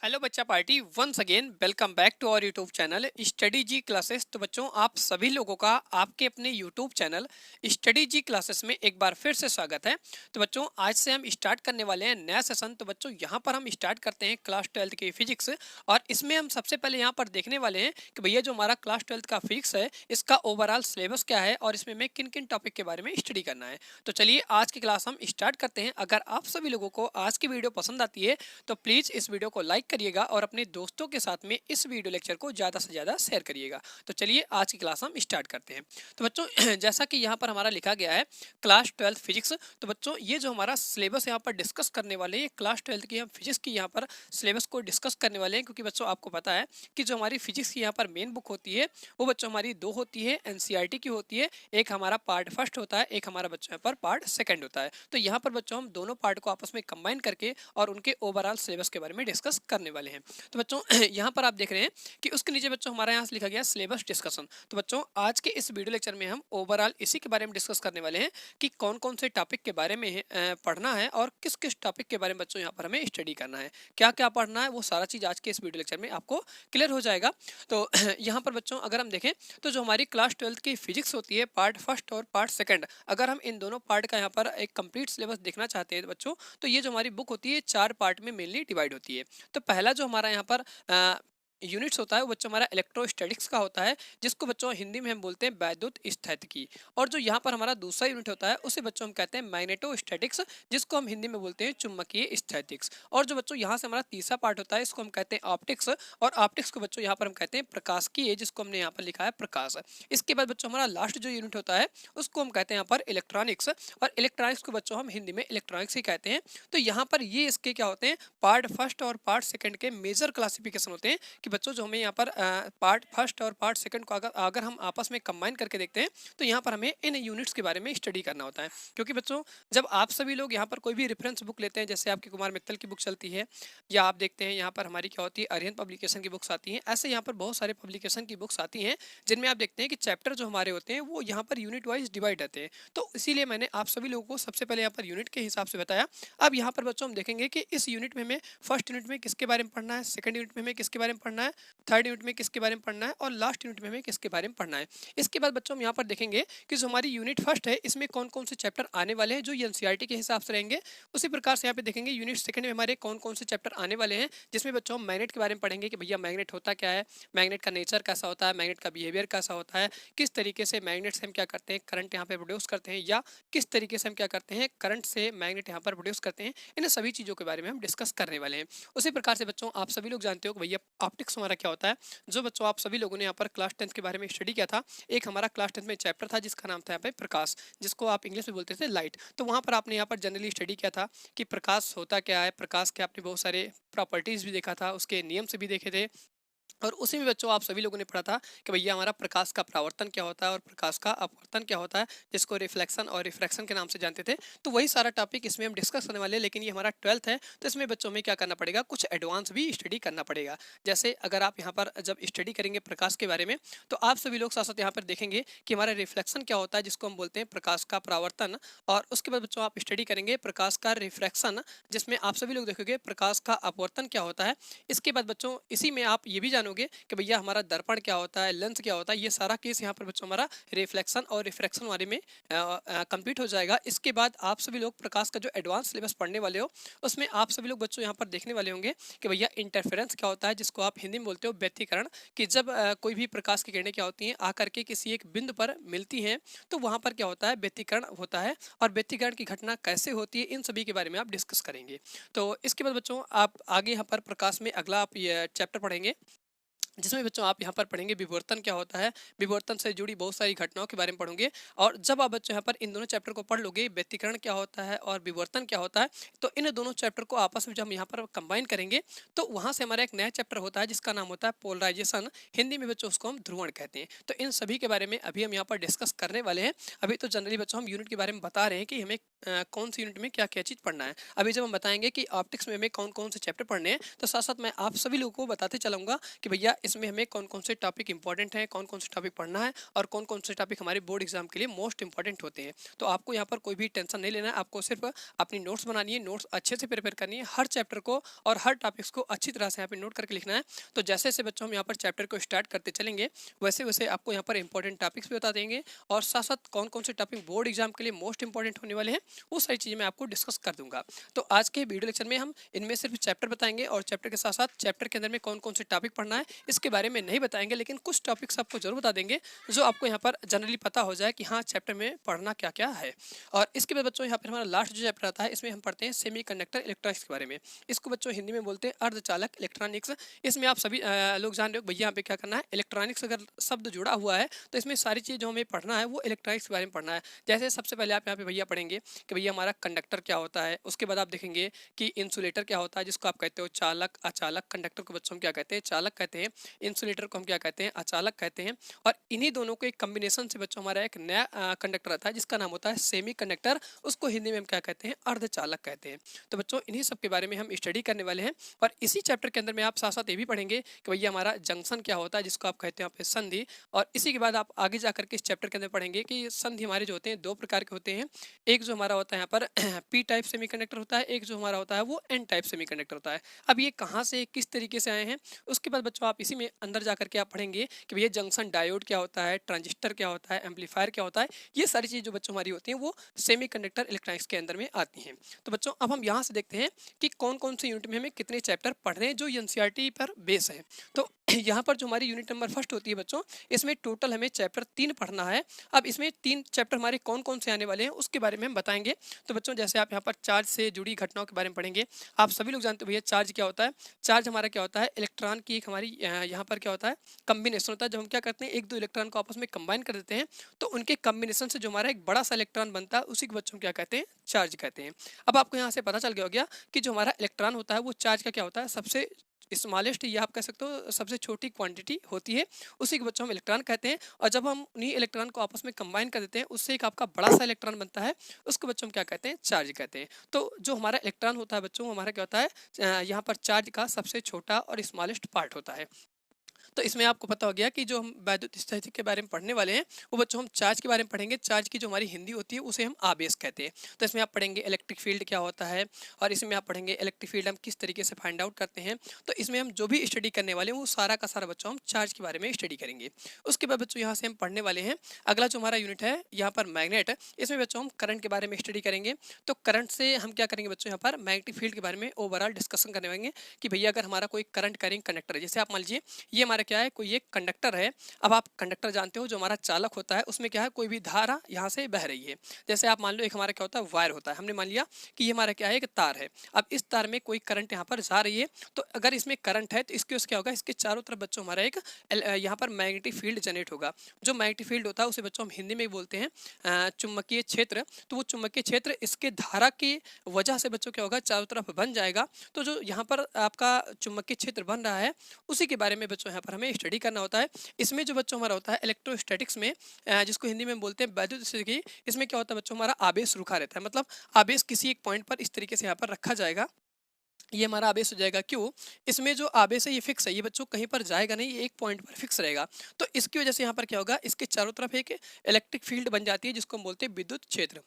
Hello बच्चा party once again welcome back to our YouTube channel study ji classes. तो बच्चों आप सभी लोगों का आपके अपने YouTube channel study ji classes में एक बार फिर से स्वागत है। तो बच्चों आज से हम स्टार्ट करने वाले हैं नया सेशन। तो बच्चों यहाँ पर हम स्टार्ट करते हैं क्लास 12th की फिजिक्स, और इसमें हम सबसे पहले यहाँ पर देखने वाले हैं कि भैया जो हमारा क्लास 12th का फिजिक्स है इसका ओवरऑल सिलेबस क्या है और इसमें हमें किन किन टॉपिक के बारे में स्टडी करना है। तो चलिए आज की क्लास हम स्टार्ट करते हैं। अगर आप सभी लोगों को आज की वीडियो पसंद आती है तो प्लीज़ इस वीडियो को लाइक करिएगा और अपने दोस्तों के साथ में इस वीडियो लेक्चर को ज़्यादा से ज़्यादा शेयर करिएगा। तो चलिए आज की क्लास हम स्टार्ट करते हैं। तो बच्चों जैसा कि यहाँ पर हमारा लिखा गया है क्लास 12 फिजिक्स। तो बच्चों ये जो हमारा सिलेबस यहाँ पर डिस्कस करने वाले हैं, क्लास 12 की हम फिजिक्स की यहाँ पर सिलेबस को डिस्कस करने वाले हैं, क्योंकि बच्चों आपको पता है कि जो हमारी फिजिक्स की यहाँ पर मेन बुक होती है वो बच्चों हमारी दो होती है, एनसीईआरटी की होती है। एक हमारा पार्ट फर्स्ट होता है, एक हमारा बच्चों यहाँ पर पार्ट सेकंड होता है। तो यहाँ पर बच्चों हम दोनों पार्ट को आपस में कंबाइन करके और उनके ओवरऑल सिलेबस के बारे में डिस्कस करने वाले हैं। तो बच्चों यहाँ पर आप देख रहे हैं कि उसके नीचे बच्चों हमारे यहाँ से लिखा गया सिलेबस डिस्कशन। तो बच्चों आज के इस वीडियो लेक्चर में हम ओवरऑल इसी के बारे में डिस्कस करने वाले हैं कि कौन कौन से टॉपिक के बारे में पढ़ना है और किस किस टॉपिक के बारे में बच्चों यहाँ पर हमें स्टडी करना है, क्या क्या पढ़ना है, वो सारा चीज़ आज के इस वीडियो लेक्चर में आपको क्लियर हो जाएगा। तो यहाँ पर बच्चों अगर हम देखें तो जो हमारी क्लास 12 की फिजिक्स होती है पार्ट फर्स्ट और पार्ट सेकंड, अगर हम इन दोनों पार्ट का यहाँ पर एक कंप्लीट सिलेबस देखना चाहते हैं बच्चों, तो ये जो हमारी बुक होती है 4 पार्ट में मेनली डिवाइड होती है। तो पहला जो हमारा यहाँ पर यूनिट्स होता है वो बच्चों हमारा इलेक्ट्रोस्टैटिक्स का होता है, जिसको बच्चों हिंदी में हम बोलते हैं वैद्युत स्थितिकी। और जो यहाँ पर हमारा दूसरा यूनिट होता है उसे बच्चों हम कहते हैं मैग्नेटोस्टैटिक्स, जिसको हम हिंदी में बोलते हैं चुंबकीय स्टैटिक्स। और जो बच्चों यहाँ से हमारा तीसरा पार्ट होता है इसको हम कहते हैं ऑप्टिक्स, और ऑप्टिक्स को बच्चों यहाँ पर हम कहते हैं प्रकाशिकी, जिसको हमने यहाँ पर लिखा है प्रकाश। इसके बाद बच्चों हमारा लास्ट जो यूनिट होता है उसको हम कहते हैं यहाँ पर इलेक्ट्रॉनिक्स, और इलेक्ट्रॉनिक्स को बच्चों हम हिंदी में इलेक्ट्रॉनिक्स ही कहते हैं। तो यहाँ पर ये इसके क्या होते हैं पार्ट फर्स्ट और पार्ट सेकंड के मेजर क्लासिफिकेशन होते हैं कि बच्चों जो हमें यहाँ पर पार्ट फर्स्ट और पार्ट सेकंड को अगर अगर हम आपस में कंबाइन करके देखते हैं तो यहाँ पर हमें इन यूनिट्स के बारे में स्टडी करना होता है। क्योंकि बच्चों जब आप सभी लोग यहाँ पर कोई भी रेफरेंस बुक लेते हैं, जैसे आपकी कुमार मित्तल की बुक चलती है, या आप देखते हैं यहाँ पर हमारी क्या होती है अरिहंत पब्लिकेशन की बुक्स आती हैं, ऐसे यहाँ पर बहुत सारे पब्लिकेशन की बुक्स आती हैं जिनमें आप देखते हैं कि चैप्टर जो हमारे होते हैं वो यहाँ पर यूनिट वाइज डिवाइड रहते हैं। तो इसीलिए मैंने आप सभी लोगों को सबसे पहले यहाँ पर यूनिट के हिसाब से बताया। अब यहाँ पर बच्चों हम देखेंगे कि इस यूनिट में हमें फर्स्ट यूनिट में किसके बारे में पढ़ना है, सेकंड यूनिट में हमें किसके बारे में पढ़ना है, थर्ड यूनिट में किसके बारे में पढ़ना है, और लास्ट यूनिट में हमें किसके बारे में पढ़ना है। इसके बाद बच्चों हम यहाँ पर देखेंगे कि जो हमारी यूनिट फर्स्ट है इसमें कौन कौन से चैप्टर आने वाले हैं जो एनसीईआरटी के हिसाब से रहेंगे। उसी प्रकार से यहाँ पे देखेंगे यूनिट सेकंड में हमारे कौन कौन से चैप्टर आने वाले हैं, जिसमें बच्चों हम मैग्नेट के बारे में पढ़ेंगे कि भैया मैग्नेट होता क्या है, मैग्नेट का नेचर कैसा होता है, मैग्नेट का बिहेवियर कैसा होता है, किस तरीके से मैग्नेट से हम क्या करते हैं करंट यहाँ पे प्रोड्यूस करते हैं, या किस तरीके से हम क्या करते हैं करंट से मैग्नेट यहाँ पर प्रोड्यूस करते हैं। इन सभी चीज़ों के बारे में हम डिस्कस करने वाले हैं। उसी प्रकार से बच्चों आप सभी लोग जानते हो कि भैया ऑप्टिक्स हमारा क्या होता है। जो बच्चों आप सभी लोगों ने यहाँ पर क्लास 10th के बारे में स्टडी किया था, एक हमारा क्लास 10th में चैप्टर था जिसका नाम था यहाँ पे प्रकाश, जिसको आप इंग्लिश में बोलते थे लाइट। तो वहाँ पर आपने यहाँ पर जनरली स्टडी किया था कि प्रकाश होता क्या है, प्रकाश के आपने बहुत सारे प्रॉपर्टीज भी देखा था, उसके नियम से भी देखे थे। और उसी में बच्चों आप सभी लोगों ने पढ़ा था कि भैया हमारा प्रकाश का परावर्तन क्या होता है और प्रकाश का अपवर्तन क्या होता है, जिसको रिफ्लेक्शन और रिफ्रैक्शन के नाम से जानते थे। तो वही सारा टॉपिक इसमें हम डिस्कस करने वाले हैं, लेकिन ये हमारा 12th है तो इसमें बच्चों में क्या करना पड़ेगा, कुछ एडवांस भी स्टडी करना पड़ेगा। जैसे अगर आप यहाँ पर जब स्टडी करेंगे प्रकाश के बारे में तो आप सभी लोग साथ साथ यहाँ पर देखेंगे कि हमारा रिफ्लेक्शन क्या होता है, जिसको हम बोलते हैं प्रकाश का परावर्तन। और उसके बाद बच्चों आप स्टडी करेंगे प्रकाश का रिफ्रैक्शन, जिसमें आप सभी लोग देखोगे प्रकाश का अपवर्तन क्या होता है। इसके बाद बच्चों इसी में आप ये भी जानोगे कि भैया हमारा दर्पण क्या होता है, लेंस क्या होता है। ये सारा केस यहाँ पर बच्चों हमारा रिफ्लेक्शन और रिफ्रैक्शन वाले में कंप्लीट हो जाएगा। इसके बाद आप सभी लोग प्रकाश का जो एडवांस सिलेबस पढ़ने वाले हो उसमें आप सभी लोग बच्चों यहाँ पर देखने वाले होंगे कि भैया इंटरफेरेंस क्या होता है, जिसको आप हिंदी में बोलते हो व्यतिकरण, कि जब कोई भी प्रकाश की किरणें क्या होती हैं आकर के किसी एक बिंदु पर मिलती हैं तो वहाँ पर क्या होता है व्यतिकरण होता है, और व्यतिकरण की घटना कैसे होती है इन सभी के बारे में आप डिस्कस करेंगे। तो इसके बाद बच्चों आप आगे यहाँ पर प्रकाश में अगला आप ये चैप्टर पढ़ेंगे, जिसमें बच्चों आप यहाँ पर पढ़ेंगे विवर्तन क्या होता है, विवर्तन से जुड़ी बहुत सारी घटनाओं के बारे में पढ़ोगे। और जब आप बच्चों यहाँ पर इन दोनों चैप्टर को पढ़ लोगे, व्यतिकरण क्या होता है और विवर्तन क्या होता है, तो इन दोनों चैप्टर को आपस में जब हम यहाँ पर कंबाइन करेंगे तो वहाँ से हमारा एक नया चैप्टर होता है जिसका नाम होता है पोलराइजेशन, हिंदी में बच्चों उसको हम ध्रुवण कहते हैं। तो इन सभी के बारे में अभी हम यहाँ पर डिस्कस करने वाले हैं। अभी तो जनरली बच्चों हम यूनिट के बारे में बता रहे हैं कि हमें कौन सी यूनिट में क्या क्या चीज़ पढ़ना है। अभी जब हम बताएंगे कि ऑप्टिक्स में हमें कौन कौन से चैप्टर पढ़ने हैं, तो साथ साथ मैं आप सभी लोगों को बताते चलूंगा कि भैया इसमें हमें कौन कौन से टॉपिक इंपॉर्टेंट हैं, कौन कौन से टॉपिक पढ़ना है और कौन कौन से टॉपिक हमारे बोर्ड एग्जाम के लिए मोस्ट इंपॉर्टेंट होते हैं। तो आपको यहाँ पर कोई भी टेंशन नहीं लेना है, आपको सिर्फ अपनी नोट्स बनानी है, नोट्स अच्छे से प्रिपेयर करनी है, हर चैप्टर को और हर टॉपिक्स को अच्छी तरह से यहाँ पे नोट करके लिखना है। तो जैसे जैसे बच्चों हम यहाँ पर चैप्टर को स्टार्ट करते चलेंगे, वैसे वैसे आपको यहाँ पर इंपॉर्टेंट टॉपिक्स भी बता देंगे और साथ साथ कौन कौन से टॉपिक बोर्ड एग्जाम के लिए मोस्ट इंपॉर्टेंट होने वाले हैं, वो सारी चीज़ें मैं आपको डिस्कस कर दूंगा। तो आज के वीडियो लेक्चर में हम इनमें सिर्फ चैप्टर बताएंगे और चैप्टर के साथ साथ चैप्टर के अंदर में कौन कौन से टॉपिक पढ़ना है इसके बारे में नहीं बताएंगे, लेकिन कुछ टॉपिक्स आपको जरूर बता देंगे जो आपको यहाँ पर जनरली पता हो जाए कि हाँ चैप्टर में पढ़ना क्या क्या है। और इसके बाद बच्चों यहाँ पर हमारा लास्ट जो चैप्टर आता है, इसमें हम पढ़ते हैं सेमी कंडक्टर इलेक्ट्रॉनिक्स के बारे में। इसको बच्चों हिंदी में बोलते हैं अर्धचालक इलेक्ट्रॉनिक्स। इसमें आप सभी लोग जान रहे हो भैया यहाँ पे क्या करना है, इलेक्ट्रॉनिक्स अगर शब्द जुड़ा हुआ है तो इसमें सारी चीज़ जो हमें पढ़ना है वो इलेक्ट्रॉनिक्स के बारे में पढ़ना है। जैसे सबसे पहले आप यहाँ पे भैया पढ़ेंगे कि भैया हमारा कंडक्टर क्या होता है, उसके बाद आप देखेंगे कि इंसुलेटर क्या होता है जिसको आप कहते हो चालक अचालक। कंडक्टर को बच्चों हम क्या कहते हैं, चालक कहते हैं। इंसुलेटर को हम क्या कहते हैं, अचालक कहते हैं। और इन्हीं दोनों के एक कम्बिनेशन से बच्चों हमारा एक नया कंडक्टर आता है जिसका नाम होता है सेमी कंडक्टर। उसको हिंदी में हम क्या कहते हैं, अर्धचालक कहते हैं। तो बच्चों इन्हीं सब के बारे में हम स्टडी करने वाले हैं और इसी चैप्टर के अंदर में आप साथ साथ ये भी पढ़ेंगे कि भैया हमारा जंक्शन क्या होता है जिसको आप कहते हैं यहाँ पे संधि। और इसी के बाद आप आगे जाकर के इस चैप्टर के अंदर पढ़ेंगे कि संधि हमारे जो होते हैं दो प्रकार के होते हैं। एक जो हमारा होता है यहाँ पर पी टाइप सेमीकंडक्टर होता है, एक जो हमारा होता है वो एन टाइप सेमीकंडक्टर होता है। अब ये कहाँ से किस तरीके से आए हैं, उसके बाद बच्चों आप इसी में अंदर जाकर के आप पढ़ेंगे कि भैया जंक्शन डायोड क्या होता है, ट्रांजिस्टर क्या होता है, एम्पलीफायर क्या होता है। ये सारी चीज़ जो बच्चों हमारी होती हैं वो सेमीकंडक्टर इलेक्ट्रॉनिक्स के अंदर में आती हैं। तो बच्चों अब हम यहाँ से देखते हैं कि कौन कौन से यूनिट में हमें कितने चैप्टर पढ़ने हैं जो एनसीईआरटी पर बेस है। तो यहाँ पर जो हमारी यूनिट नंबर फर्स्ट होती है बच्चों, इसमें टोटल हमें चैप्टर 3 पढ़ना है। अब इसमें 3 चैप्टर हमारे कौन कौन से आने वाले हैं उसके बारे में हम बताएंगे। तो बच्चों जैसे आप यहाँ पर चार्ज से जुड़ी घटनाओं के बारे में पढ़ेंगे। आप सभी लोग जानते हो भैया चार्ज क्या होता है। चार्ज हमारा क्या होता है, इलेक्ट्रॉन की एक हमारी यहाँ पर क्या होता है, कम्बिनेशन होता है। जब हम क्या करते हैं, एक दो इलेक्ट्रॉन को आपस में कंबाइन कर देते हैं तो उनके कम्बिनेशन से जो हमारा एक बड़ा सा इलेक्ट्रॉन बनता है उसी को बच्चों क्या कहते हैं, चार्ज कहते हैं। अब आपको यहाँ से पता चल गया हो गया कि जो हमारा इलेक्ट्रॉन होता है वो चार्ज का क्या होता है, सबसे स्मॉलेस्ट, ये आप कह सकते हो सबसे छोटी क्वांटिटी होती है, उसी के बच्चों हम इलेक्ट्रॉन कहते हैं। और जब हम उन्हीं इलेक्ट्रॉन को आपस में कंबाइन कर देते हैं उससे एक आपका बड़ा सा इलेक्ट्रॉन बनता है, उसको बच्चों हम क्या कहते हैं, चार्ज कहते हैं। तो जो हमारा इलेक्ट्रॉन होता है बच्चों, हमारा क्या होता है, यहाँ पर चार्ज का सबसे छोटा और स्मॉलेस्ट पार्ट होता है। तो इसमें आपको पता हो गया कि जो हम वैद्युत स्थिति के बारे में पढ़ने वाले हैं वो बच्चों हम चार्ज के बारे में पढ़ेंगे। चार्ज की जो हमारी हिंदी होती है उसे हम आवेश कहते हैं। तो इसमें आप पढ़ेंगे इलेक्ट्रिक फील्ड क्या होता है और इसमें आप पढ़ेंगे इलेक्ट्रिक फील्ड हम किस तरीके से फाइंड आउट करते हैं। तो इसमें हम जो भी स्टडी करने वाले हैं वो सारा का सारा बच्चों हम चार्ज के बारे में स्टडी करेंगे। उसके बाद बच्चों यहाँ से हम पढ़ने वाले हैं अगला जो हमारा यूनिट है यहाँ पर मैग्नेट। इसमें बच्चों हम करंट के बारे में स्टडी करेंगे। तो करंट से हम क्या करेंगे बच्चों, यहाँ पर मैग्नेटिक फील्ड के बारे में ओवरऑल डिस्कशन करने वालेंगे कि भैया अगर हमारा कोई करंट कैरिंग कंडक्टर है, जैसे आप मान लीजिए ये हमारा क्या है, कोई एक कंडक्टर है। अब आप कंडक्टर जानते हो जो हमारा चालक होता है उसमें क्या है, कोई भी धारा यहाँ से बह रही है। जैसे आप मान लो एक हमारा क्या होता है, वायर होता है। हमने मान लिया कि ये हमारा क्या है, एक तार है। अब इस तार में कोई करंट यहाँ पर जा रही है, तो अगर इसमें करंट है तो इसके क्या होगा, इसके चारों तरफ बच्चों हमारा एक यहाँ पर मैग्नेटिक फील्ड जनरेट होगा। जो मैग्नेटिक फील्ड होता है उसे बच्चों हम हिंदी में बोलते हैं चुंबकीय क्षेत्र। तो वो चुंबकीय क्षेत्र इसके धारा की वजह से बच्चों क्या होगा, चारों तरफ बन जाएगा। तो जो यहाँ पर आपका चुंबकीय क्षेत्र बन रहा है उसी के बारे में बच्चों यहाँ पर हमें स्टडी करना होता है। इसमें जो बच्चों हमारा होता है इलेक्ट्रोस्टैटिक्स में, जिसको हिंदी में बोलते हैं वैद्युत स्थितिकी, इसमें क्या होता है बच्चों, हमारा आवेश रुका रहता है। मतलब आवेश किसी एक पॉइंट पर इस तरीके से यहाँ पर रखा जाएगा, ये हमारा आवेश हो जाएगा। क्यों, इसमें जो आवेश है ये फिक्स है, ये बच्चों कहीं पर जाएगा नहीं, ये एक पॉइंट पर फिक्स रहेगा। तो इसकी वजह से यहाँ पर क्या होगा, इसके चारों तरफ एक इलेक्ट्रिक फील्ड बन जाती है जिसको हम बोलते हैं विद्युत क्षेत्र।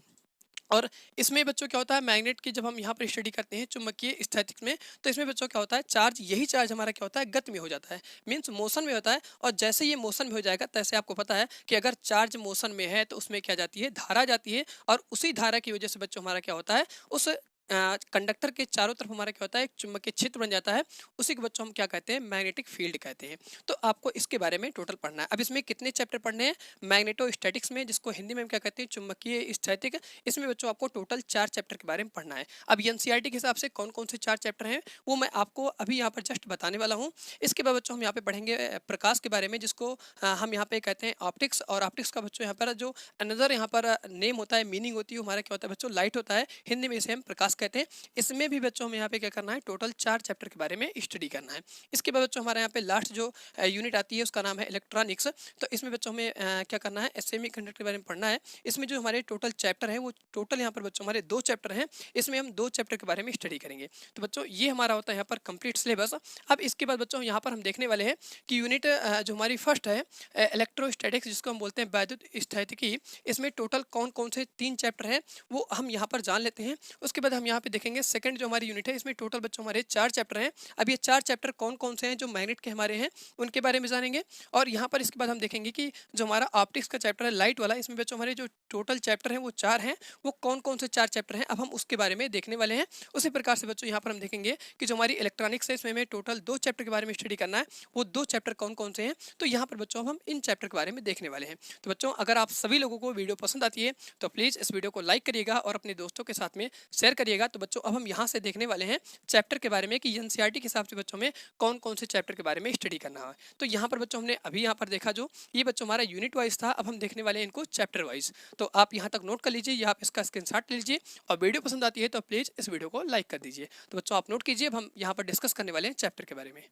और इसमें बच्चों क्या होता है, मैग्नेट की जब हम यहाँ पर स्टडी करते हैं चुंबकीय स्टैटिक्स में, तो इसमें बच्चों क्या होता है, चार्ज, यही चार्ज हमारा क्या होता है, गति में हो जाता है, मीन्स मोशन में होता है। और जैसे ये मोशन में हो जाएगा तैसे आपको पता है कि अगर चार्ज मोशन में है तो उसमें क्या जाती है, धारा जाती है। और उसी धारा की वजह से बच्चों हमारा क्या होता है, उस कंडक्टर के चारों तरफ हमारा क्या होता है, एक चुंबकीय क्षेत्र बन जाता है। उसी के बच्चों हम क्या कहते हैं, मैग्नेटिक फील्ड कहते हैं। तो आपको इसके बारे में टोटल पढ़ना है। अब इसमें कितने चैप्टर पढ़ने हैं, मैग्नेटोस्टैटिक्स में, जिसको हिंदी में हम क्या कहते हैं, चुंबकीय स्टैटिक, इसमें बच्चों आपको टोटल 4 चैप्टर के बारे में पढ़ना है। अब एनसीईआरटी के हिसाब से कौन कौन से 4 चैप्टर हैं वो मैं आपको अभी यहाँ पर जस्ट बताने वाला हूँ। इसके बाद बच्चों हम यहाँ पे पढ़ेंगे प्रकाश के बारे में, जिसको हम यहाँ पे कहते हैं ऑप्टिक्स। और ऑप्टिक्स का बच्चों यहाँ पर जो अनदर यहाँ पर नेम होता है, मीनिंग होती है, हमारा क्या होता है बच्चों, लाइट होता है। हिंदी में इसे हम प्रकाश कहते हैं। इसमें भी बच्चों हमें यहाँ पे क्या करना है, टोटल 4 चैप्टर के बारे में स्टडी करना है। इसके बाद बच्चों हमारे यहाँ पे लास्ट जो यूनिट आती है उसका नाम है इलेक्ट्रॉनिक्स। तो इसमें बच्चों हमें क्या करना है, सेमीकंडक्टर के बारे में पढ़ना है। इसमें जो हमारे टोटल चैप्टर है वो टोटल यहाँ पर बच्चों हमारे 2 चैप्टर हैं। इसमें हम 2 चैप्टर के बारे में स्टडी करेंगे। तो बच्चों ये हमारा होता है यहाँ पर कंप्लीट सिलेबस। अब इसके बाद बच्चों यहाँ पर हम देखने वाले हैं कि यूनिट जो हमारी फर्स्ट है इलेक्ट्रोस्टैटिक्स, जिसको हम बोलते हैं वैद्युत स्थितिकी, इसमें टोटल कौन कौन से 3 चैप्टर हैं वो हम यहाँ पर जान लेते हैं। उसके बाद हम यहाँ पे देखेंगे सेकंड जो हमारी यूनिट है, इसमें टोटल बच्चों हमारे 4 चैप्टर हैं। अब ये 4 चैप्टर कौन कौन से हैं जो मैग्नेट के हमारे हैं उनके बारे में जानेंगे। और यहाँ पर इसके बाद हम देखेंगे कि जो हमारा ऑप्टिक्स का चैप्टर है लाइट वाला, इसमें बच्चों हमारे जो टोटल चैप्टर हैं वो 4 हैं। वो कौन कौन से 4 चैप्टर हैं अब हम उसके बारे में देखने वाले हैं। उसी प्रकार से बच्चों यहाँ पर हम देखेंगे कि जो हमारी इलेक्ट्रॉनिक्स है इसमें हमें टोटल 2 चैप्टर के बारे में स्टडी करना है। वो 2 चैप्टर कौन कौन से हैं तो यहाँ पर बच्चों हम इन चैप्टर के बारे में देखने वाले हैं। तो बच्चों अगर आप सभी लोगों को वीडियो पसंद आती है तो प्लीज़ इस वीडियो को लाइक करिएगा और अपने दोस्तों के साथ में शेयर करिएगा। तो बच्चों अब हम यहाँ से देखने वाले हैं चैप्टर के बारे में कि एनसीईआरटी के हिसाब से बच्चों में कौन कौन से चैप्टर के बारे में स्टडी करना है। तो यहाँ पर बच्चों हमने अभी यहाँ पर देखा जो ये बच्चों हमारा यूनिट वाइज था, अब हम देखने वाले हैं इनको चैप्टर वाइज। तो आप यहाँ तक नोट कर लीजिए या आप इसका स्क्रीनशॉट ले लीजिए और वीडियो पसंद आती है तो प्लीज़ इस वीडियो को लाइक कर दीजिए। तो बच्चों आप नोट कीजिए, अब हम यहाँ पर डिस्कस करने वाले हैं चैप्टर के बारे में।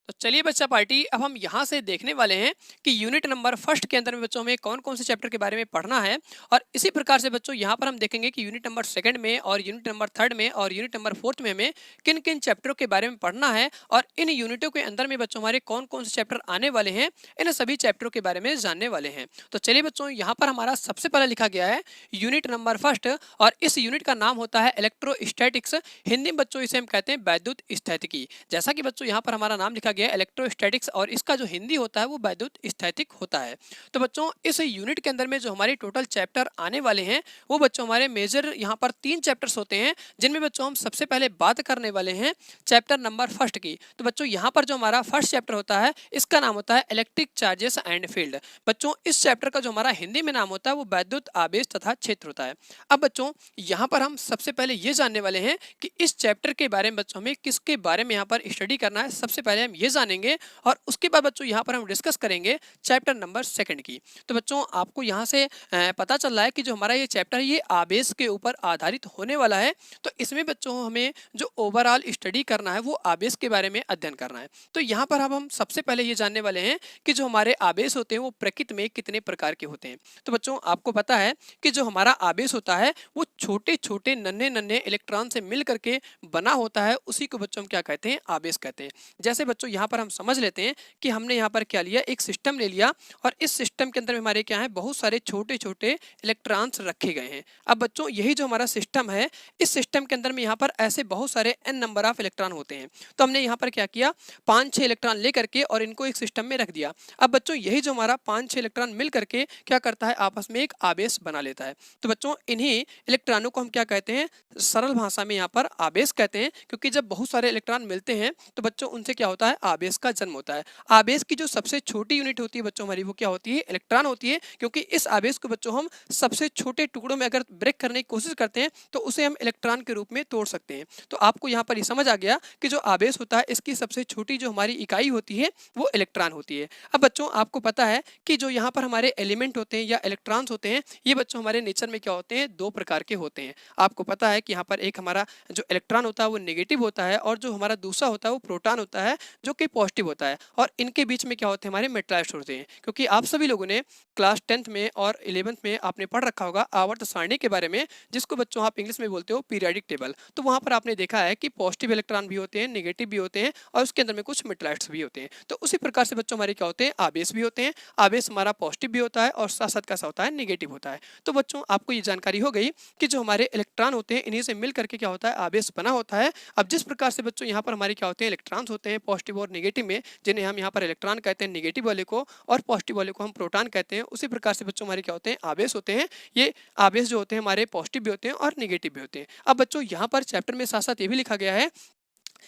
तो चलिए बच्चा पार्टी, अब हम यहाँ से देखने वाले हैं कि यूनिट नंबर फर्स्ट के अंदर में बच्चों में कौन कौन से चैप्टर के बारे में पढ़ना है। और इसी प्रकार से बच्चों यहाँ पर हम देखेंगे कि यूनिट नंबर सेकंड में और यूनिट नंबर थर्ड में और यूनिट नंबर फोर्थ में हमें किन किन चैप्टरों के बारे में पढ़ना है और इन यूनिटों के अंदर में बच्चों हमारे कौन कौन से चैप्टर आने वाले हैं, इन सभी चैप्टरों के बारे में जानने वाले हैं। तो चलिए बच्चों, यहाँ पर हमारा सबसे पहले लिखा गया है यूनिट नंबर फर्स्ट और इस यूनिट का नाम होता है इलेक्ट्रोस्टैटिक्स। हिंदी में बच्चों इसे हम कहते हैं वैद्युत स्थितिकी। जैसा कि बच्चों यहाँ पर हमारा नाम लिखा गया है इलेक्ट्रोस्टैटिक्स और इसका जो हिंदी होता है वो वैद्युत स्थैतिक होता है। तो बच्चों इस यूनिट के अंदर में जो हमारे टोटल चैप्टर आने वाले हैं वो बच्चों हमारे मेजर यहाँ पर 3 चैप्टर्स होते हैं, जिनमें बच्चों हम सबसे पहले बात करने वाले हैं चैप्टर नंबर फर्स्ट की। तो बच्चों यहाँ पर जो हमारा फर्स्ट चैप्टर होता है इसका नाम होता है इलेक्ट्रिक चार्जेस एंड फील्ड। बच्चों इस चैप्टर का जो हमारा हिंदी में नाम होता है वो वैद्युत आवेश तथा क्षेत्र होता है। अब बच्चों यहाँ पर हम सबसे पहले ये जानने वाले हैं कि इस चैप्टर के बारे में बच्चों हमें किसके बारे में यहाँ पर स्टडी करना है। सबसे पहले हम ये जानेंगे और उसके बाद बच्चों यहाँ पर हम डिस्कस करेंगे चैप्टर नंबर सेकंड की। तो बच्चों आपको यहाँ से पता चल रहा है कि जो हमारा ये चैप्टर है ये आवेश के ऊपर आधारित होने वाला है। तो इसमें बच्चों हमें जो ओवरऑल स्टडी करना है वो आवेश के बारे में अध्ययन करना है। तो यहाँ पर अब हम सबसे पहले ये जानने वाले हैं कि जो हमारे आवेश होते हैं वो प्रकृति में कितने प्रकार के होते हैं। तो बच्चों आपको पता है कि जो हमारा आवेश होता है वो छोटे छोटे नन्हे नन्हे इलेक्ट्रॉन से मिल करके बना होता है, उसी को बच्चों हम क्या कहते हैं, आवेश कहते हैं। जैसे बच्चों यहाँ पर हम समझ लेते हैं कि हमने यहाँ पर क्या लिया, एक सिस्टम ले लिया और इस सिस्टम के अंदर हमारे क्या है, बहुत सारे छोटे छोटे इलेक्ट्रॉन्स रखे गए हैं। अब बच्चों यही जो हमारा सिस्टम है, इस सिस्टम के अंदर में यहाँ पर ऐसे बहुत सारे n नंबर ऑफ इलेक्ट्रॉन होते हैं। तो हमने यहाँ पर क्या किया, 5-6 इलेक्ट्रॉन ले करके और इनको एक सिस्टम में रख दिया। अब बच्चों यही जो हमारा 5-6 इलेक्ट्रॉन मिल करके क्या करता है, आपस में एक आवेश बना लेता है। तो बच्चों इन्हीं इलेक्ट्रॉनों को हम क्या कहते हैं, सरल भाषा में यहाँ पर आवेश कहते हैं, क्योंकि जब बहुत सारे इलेक्ट्रॉन मिलते हैं तो बच्चों उनसे क्या होता है, आवेश का जन्म होता है। आवेश की जो सबसे छोटी यूनिट होती है बच्चों हमारी, वो क्या होती है, इलेक्ट्रॉन होती है। क्योंकि इस आवेश को बच्चों हम सबसे छोटे टुकड़ों में अगर ब्रेक करने की कोशिश करते हैं तो उसे हम इलेक्ट्रॉन के रूप में तोड़ सकते हैं। तो आपको यहाँ पर ये समझ आ गया कि जो आवेश होता है इसकी सबसे छोटी जो हमारी इकाई होती है वो इलेक्ट्रॉन होती है। अब बच्चों आपको पता है कि जो यहाँ पर हमारे एलिमेंट होते हैं या इलेक्ट्रॉन्स होते हैं, ये बच्चों हमारे नेचर में क्या होते हैं, 2 प्रकार के होते हैं। आपको पता है कि यहाँ पर एक हमारा जो इलेक्ट्रॉन होता है वो नेगेटिव होता है और जो हमारा दूसरा होता है वो प्रोटॉन होता है जो कि पॉजिटिव होता है। और इनके बीच में क्या होते हैं, हमारे मेटलाइट्स होते हैं। क्योंकि आप सभी लोगों ने क्लास 10th में और 11th में आपने पढ़ रखा होगा आवर्त सारणी के बारे में, जिसको बच्चों आप इंग्लिश में बोलते हो पीरियोडिक टेबल। तो वहाँ पर आपने देखा है कि पॉजिटिव इलेक्ट्रॉन भी होते हैं, नेगेटिव भी होते हैं और उसके अंदर में कुछ मेटलाइट्स भी होते हैं। तो उसी प्रकार से बच्चों हमारे क्या होते हैं, आवेश भी होते हैं। आवेश हमारा पॉजिटिव भी होता है और साथ साथ कैसा होता है, नेगेटिव होता है। तो बच्चों आपको ये जानकारी हो गई कि जो हमारे इलेक्ट्रॉन होते हैं इन्हीं से मिल करके क्या होता है, आवेश बना होता है। अब जिस प्रकार से बच्चों यहाँ पर हमारे क्या होते हैं, इलेक्ट्रॉन्स होते हैं पॉजिटिव और नेगेटिव में, जिन्हें हम यहाँ पर इलेक्ट्रॉन कहते हैं नेगेटिव वाले को, और पॉजिटिव वाले को हम प्रोटॉन कहते हैं। उसी प्रकार से बच्चों हमारे क्या होते हैं, आवेश होते हैं। ये आवेश जो होते हैं हमारे पॉजिटिव भी होते हैं और नेगेटिव भी होते हैं। अब बच्चों यहाँ पर चैप्टर में साथ साथ ये भी लिखा गया है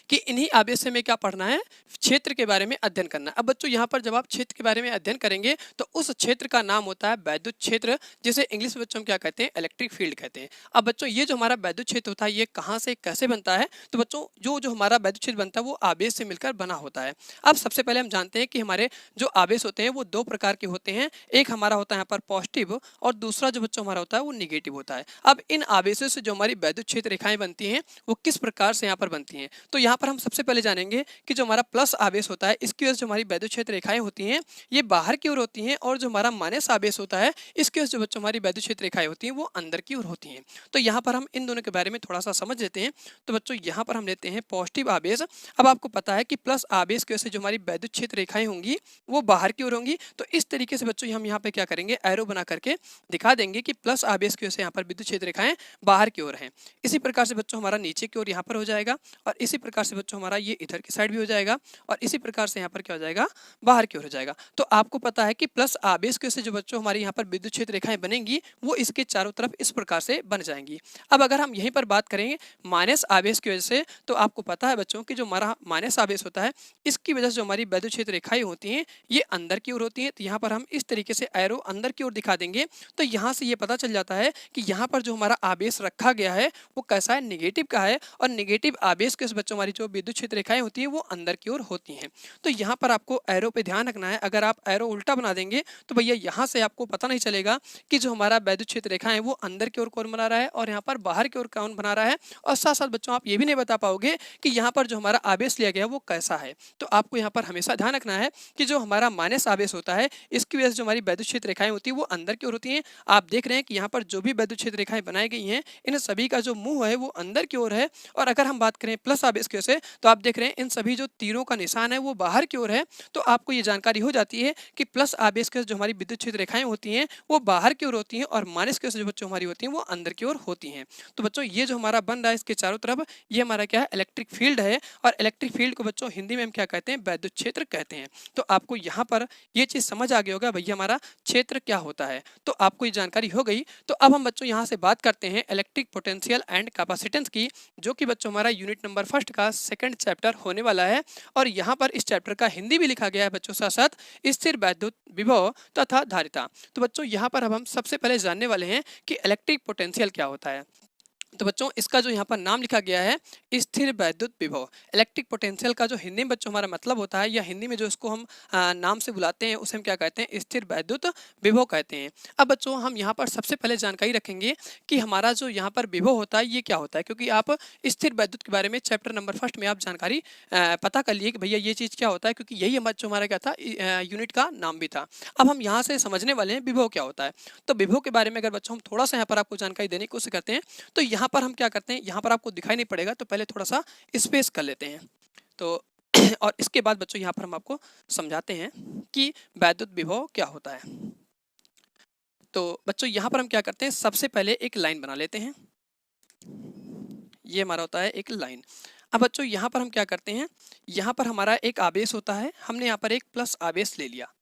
कि इन्हीं आवेश से हमें क्या पढ़ना है, क्षेत्र के बारे में अध्ययन करना है। अब बच्चों यहाँ पर जब आप क्षेत्र के बारे में अध्ययन करेंगे तो उस क्षेत्र का नाम होता है वैद्युत क्षेत्र, जिसे इंग्लिश में बच्चों हम क्या कहते हैं, इलेक्ट्रिक फील्ड कहते हैं। अब बच्चों ये जो हमारा वैद्युत क्षेत्र होता है ये कहाँ से कैसे बनता है, तो बच्चों जो जो हमारा वैद्युत क्षेत्र बनता है वो आवेश से मिलकर बना होता है। अब सबसे पहले हम जानते हैं कि हमारे जो आवेश होते हैं वो दो प्रकार के होते हैं, एक हमारा होता है यहाँ पर पॉजिटिव और दूसरा जो बच्चों हमारा होता है वो निगेटिव होता है। अब इन आवेशों से जो हमारी वैद्युत क्षेत्र रेखाएं बनती हैं वो किस प्रकार से यहाँ पर बनती हैं, तो यहाँ पर हम सबसे पहले जानेंगे कि जो हमारा प्लस आवेश होता है इसकी वजह से जो हमारी वैद्युत क्षेत्र रेखाएं होती हैं ये बाहर की ओर होती हैं, और जो हमारा माइनस आवेश होता है इसकी वजह से जो बच्चों हमारी वैद्युत क्षेत्र रेखाएं होती हैं वो अंदर की ओर होती हैं। तो यहाँ पर हम इन दोनों के बारे में थोड़ा सा समझ लेते हैं। तो बच्चों यहाँ पर हम लेते हैं पॉजिटिव आवेश। अब आपको पता है कि प्लस आवेश की वजह से जो हमारी वैद्युत क्षेत्र रेखाएं होंगी वो बाहर की ओर होंगी। तो इस तरीके से बच्चों हम यहाँ पे क्या करेंगे, एरो बना करके दिखा देंगे कि प्लस आवेश की वजह से यहाँ पर विद्युत क्षेत्र रेखाएं बाहर की ओर हैं। इसी प्रकार से बच्चों हमारा नीचे की ओर यहाँ पर हो जाएगा, और इसी प्रकार से बच्चों हमारा ये इधर की साइड भी हो जाएगा, और इसी प्रकार से यहाँ पर क्या हो जाएगा, बाहर की ओर हो जाएगा। तो आपको पता है कि प्लस आवेश की वजह से जो बच्चों हमारी यहाँ पर विद्युत क्षेत्र रेखाएं बनेंगी वो इसके चारों तरफ इस प्रकार से बन जाएंगी। अब अगर हम यहीं पर बात करेंगे माइनस आवेश की वजह से, तो आपको पता है बच्चों कि जो हमारा माइनस आवेश होता है इसकी वजह से जो हमारी वैद्युत क्षेत्र रेखाएं होती हैं ये अंदर की ओर होती हैं। तो यहाँ पर हम इस तरीके से एरो अंदर की ओर दिखा देंगे। तो यहाँ से ये पता चल जाता है कि यहाँ पर जो हमारा आवेश रखा गया है वो कैसा है, निगेटिव का है, और निगेटिव आवेश के बच्चों हमारी जो विद्युत क्षेत्र रेखाएं होती हैं वो अंदर की ओर होती हैं। तो यहाँ पर आपको एरो पे ध्यान रखना है। अगर आप एरो उल्टा बना देंगे तो भैया यहाँ से आपको पता नहीं चलेगा कि जो हमारा वैद्युत क्षेत्र रेखा है वो अंदर की ओर कौन बना रहा है और यहाँ पर बाहर की ओर कौन बना रहा है, और साथ साथ बच्चों आप ये भी नहीं बता पाओगे कि यहाँ पर जो हमारा आवेश लिया गया है वो कैसा है। तो आपको यहाँ पर हमेशा ध्यान रखना है कि जो हमारा माइनस आवेश होता है इसकी वजह से जो हमारी वैद्युत क्षेत्र रेखाएं होती है वो अंदर की ओर होती हैं। आप देख रहे हैं कि यहाँ पर जो भी वैद्युत क्षेत्र रेखाएं बनाई गई हैं इन सभी का जो मुंह है वो अंदर की ओर है, और अगर हम बात करें प्लस आवेश की वजह से तो आप देख रहे हैं इन सभी जो तीरों का निशान है वो बाहर की ओर है। तो आपको ये जानकारी हो जाती है कि प्लस आवेश के जो हमारी विद्युत क्षेत्र रेखाएं होती हैं वो बाहर की ओर होती हैं, और माइनस के जो बच्चों हमारी होती हैं वो अंदर की ओर होती हैं। तो बच्चों ये जो हमारा बन रहा है इसके चारों तरफ ये हमारा क्या है, इलेक्ट्रिक फील्ड है, और इलेक्ट्रिक फील्ड को बच्चों हिंदी में हम क्या कहते हैं, वैद्युत क्षेत्र कहते हैं। तो आपको यहाँ पर ये चीज समझ आ गई होगा भैया हमारा क्षेत्र क्या होता है, तो आपको ये जानकारी हो गई। तो अब हम बच्चों यहाँ से बात करते हैं इलेक्ट्रिक पोटेंशियल एंड कैपेसिटेंस की, जो कि बच्चों हमारा यूनिट नंबर फर्स्ट का सेकंड चैप्टर होने वाला है। और यहाँ पर इस चैप्टर का हिंदी भी लिखा गया है बच्चों साथ साथ स्थिर वैद्युत विभव तथा धारिता। तो बच्चों यहाँ पर अब हम सबसे पहले जानने वाले हैं कि इलेक्ट्रिक पोटेंशियल क्या होता है। तो बच्चों इसका जो यहाँ पर नाम लिखा गया है स्थिर वैद्युत विभव, इलेक्ट्रिक पोटेंशियल का जो हिंदी में बच्चों हमारा मतलब होता है, या हिंदी में जो इसको हम नाम से बुलाते हैं उसे हम क्या कहते हैं, स्थिर वैद्युत विभव कहते हैं। अब बच्चों हम यहाँ पर सबसे पहले जानकारी रखेंगे कि हमारा जो यहाँ पर विभव होता है ये क्या होता है, क्योंकि आप स्थिर वैद्युत के बारे में चैप्टर नंबर फर्स्ट में आप जानकारी पता कर लिए कि भैया ये चीज़ क्या होता है, क्योंकि यही जो हमारा क्या था यूनिट का नाम भी था। अब हम यहाँ से समझने वाले हैं विभव क्या होता है। तो विभव के बारे में अगर बच्चों हम थोड़ा सा यहाँ पर आपको जानकारी देने की कोशिश करते हैं, तो यहाँ पर हम क्या करते हैं, यहाँ पर आपको दिखाई नहीं पड़ेगा तो पहले थोड़ा सा स्पेस कर लेते हैं। तो और इसके बाद बच्चों यहाँ पर हम आपको समझाते हैं कि वैद्युत विभव क्या होता है। तो बच्चों यहाँ पर हम क्या करते हैं, सबसे पहले एक लाइन बना लेते हैं। ये हमारा होता है एक लाइन। अब बच्चों यहाँ पर हम क्या करते हैं, यहाँ पर हमारा एक आवेश होता है, हमने यहाँ पर एक प्लस आवेश ले लिया।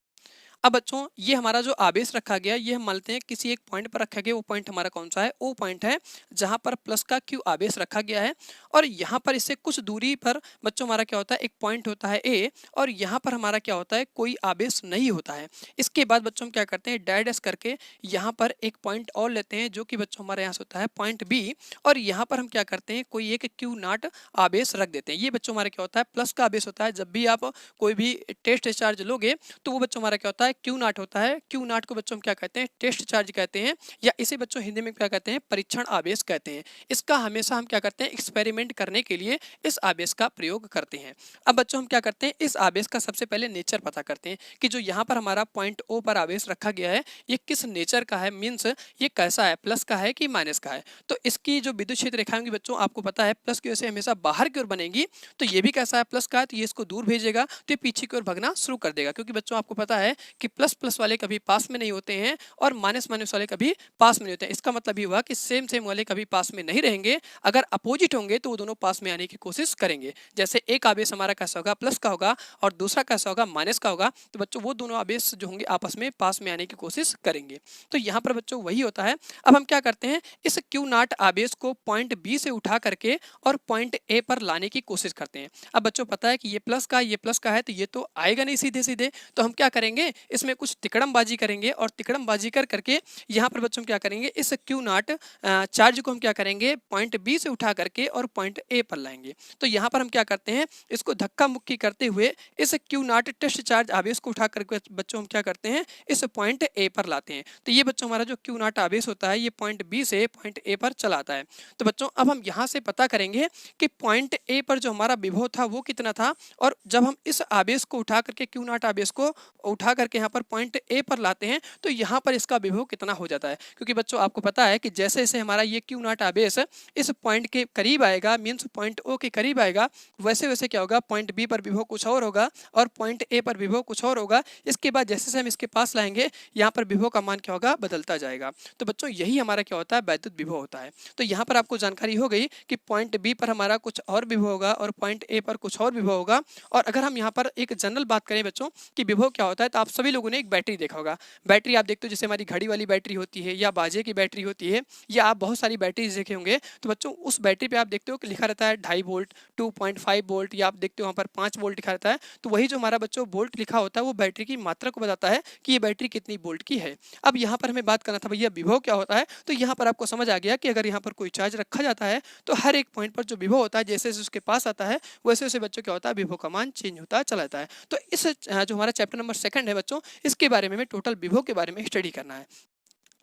अब बच्चों ये हमारा जो आवेश रखा गया ये हम मानते हैं किसी एक पॉइंट पर रखा गया, वो पॉइंट हमारा कौन सा है, वो पॉइंट है जहां पर प्लस का क्यू आवेश रखा गया है। और यहाँ पर इससे कुछ दूरी पर बच्चों हमारा क्या होता है, एक पॉइंट होता है ए, और यहाँ पर हमारा क्या होता है, कोई आवेश नहीं होता है। इसके बाद बच्चों हम क्या करते हैं, डैश करके यहाँ पर एक पॉइंट और लेते हैं जो कि बच्चों हमारे यहाँ से होता है पॉइंट बी, और यहाँ पर हम क्या करते हैं, कोई एक क्यू नॉट आवेश रख देते हैं। ये बच्चों हमारा क्या होता है, प्लस का आवेश होता है। जब भी आप कोई भी टेस्ट चार्ज लोगे तो वो बच्चों हमारा क्या होता है, क्यू नॉट होता है। क्यू नॉट को बच्चों हम क्या कहते हैं, टेस्ट चार्ज कहते हैं, या इसे बच्चों हिंदी में क्या कहते हैं, परीक्षण आवेश कहते हैं। इसका हमेशा हम क्या करते हैं, एक्सपेरिमेंट करने के लिए इस आवेश का प्रयोग करते हैं। अब बच्चों हम क्या करते हैं, इस आवेश का सबसे पहले नेचर पता करते हैं कि जो यहाँ पर हमारा पॉइंट ओ पर आवेश रखा गया है ये किस नेचर का है, मीन्स ये कैसा है, प्लस का है कि माइनस का है। तो इसकी जो विद्युत क्षेत्र रेखाएं होंगी बच्चों आपको पता है प्लस की वजह से हमेशा बाहर की ओर बनेगी। तो ये भी कैसा है, प्लस का है, तो ये इसको दूर भेजेगा तो ये पीछे की ओर भगना शुरू कर देगा, क्योंकि बच्चों आपको पता है कि कि प्लस प्लस वाले कभी पास में नहीं होते हैं और माइनस माइनस वाले कभी पास में नहीं होते हैं। इसका मतलब ये हुआ कि सेम सेम वाले कभी पास में नहीं रहेंगे, अगर अपोजिट होंगे तो वो दोनों पास में आने की कोशिश करेंगे। जैसे एक आवेश हमारा कैसा होगा, प्लस का होगा, और दूसरा कैसा होगा, माइनस का होगा, तो बच्चों वो दोनों आवेश जो होंगे आपस में पास में आने की कोशिश करेंगे। तो यहाँ पर बच्चों वही होता है। अब हम क्या करते हैं, इस क्यू नॉट आवेश को पॉइंट बी से उठा करके और पॉइंट ए पर लाने की कोशिश करते हैं। अब बच्चों पता है कि ये प्लस का है, तो ये तो आएगा नहीं सीधे सीधे, तो हम क्या करेंगे, इसमें कुछ तिकड़मबाजी करेंगे, और तिकड़मबाजी कर करके यहाँ पर बच्चों क्या करेंगे, इस क्यू नॉट चार्ज को हम क्या करेंगे, पॉइंट बी से उठा करके और पॉइंट ए पर लाएंगे। तो यहाँ पर हम क्या करते हैं, इसको धक्का मुक्की करते हुए इस क्यू नॉट टेस्ट चार्ज आवेश को उठा करके बच्चों हम क्या करते हैं, इस पॉइंट ए पर लाते हैं। तो ये बच्चों हमारा जो क्यू नॉट आवेश होता है, ये पॉइंट बी से पॉइंट ए पर चला आता है। तो बच्चों अब हम यहाँ से पता करेंगे कि पॉइंट ए पर जो हमारा विभव था वो कितना था, और जब हम इस आवेश को उठा करके क्यू नॉट आवेश को उठा करके यहाँ पर पॉइंट ए पर लाते हैं, तो यहाँ पर इसका विभव कितना हो जाता है। क्योंकि बच्चों आपको पता है कि जैसे जैसे हमारा ये क्यू नॉट आवेश इस पॉइंट के करीब आएगा, मीन्स पॉइंट ओ के करीब आएगा, वैसे वैसे क्या होगा, पॉइंट बी पर विभव कुछ और होगा और पॉइंट ए पर विभव कुछ और होगा। इसके बाद जैसे जैसे हम इसके पास लाएंगे, यहाँ पर विभव का मान क्या होगा, बदलता जाएगा। तो बच्चों यही हमारा क्या होता है, वैद्युत विभव होता है। तो यहाँ पर आपको जानकारी हो गई कि पॉइंट बी पर हमारा कुछ और विभव होगा और पॉइंट ए पर कुछ और विभव होगा। और अगर हम यहाँ पर एक जनरल बात करें बच्चों कि विभव क्या होता है, तो आप सभी लोगों ने एक बैटरी देखा होगा। बैटरी आप देखते हो जैसे हमारी घड़ी वाली बैटरी होती है, या बाजे की बैटरी होती है, या आप बहुत सारी बैटरीज देखे होंगे। तो बच्चों उस बैटरी पे आप देखते हो कि लिखा रहता है 2.5 वोल्ट, 2.5 वोल्ट, या आप देखते हो वहाँ पर 5 वोल्ट लिखा रहता है। तो वही जो हमारा बच्चों वोल्ट लिखा होता है, वो बैटरी की मात्रा को बताता है कि ये बैटरी कितनी वोल्ट की है। अब यहाँ पर हमें बात करना था भैया विभव क्या होता है। तो यहाँ पर आपको समझ आ गया कि अगर यहाँ पर कोई चार्ज रखा जाता है, तो हर एक पॉइंट पर जो विभव होता है, जैसे जैसे उसके पास आता है वैसे वैसे बच्चों क्या होता है, विभव का मान चेंज होता चला जाता है। तो इस जो हमारा चैप्टर नंबर 2 है बच्चों, इसके बारे में टोटल विभव के बारे में स्टडी करना है।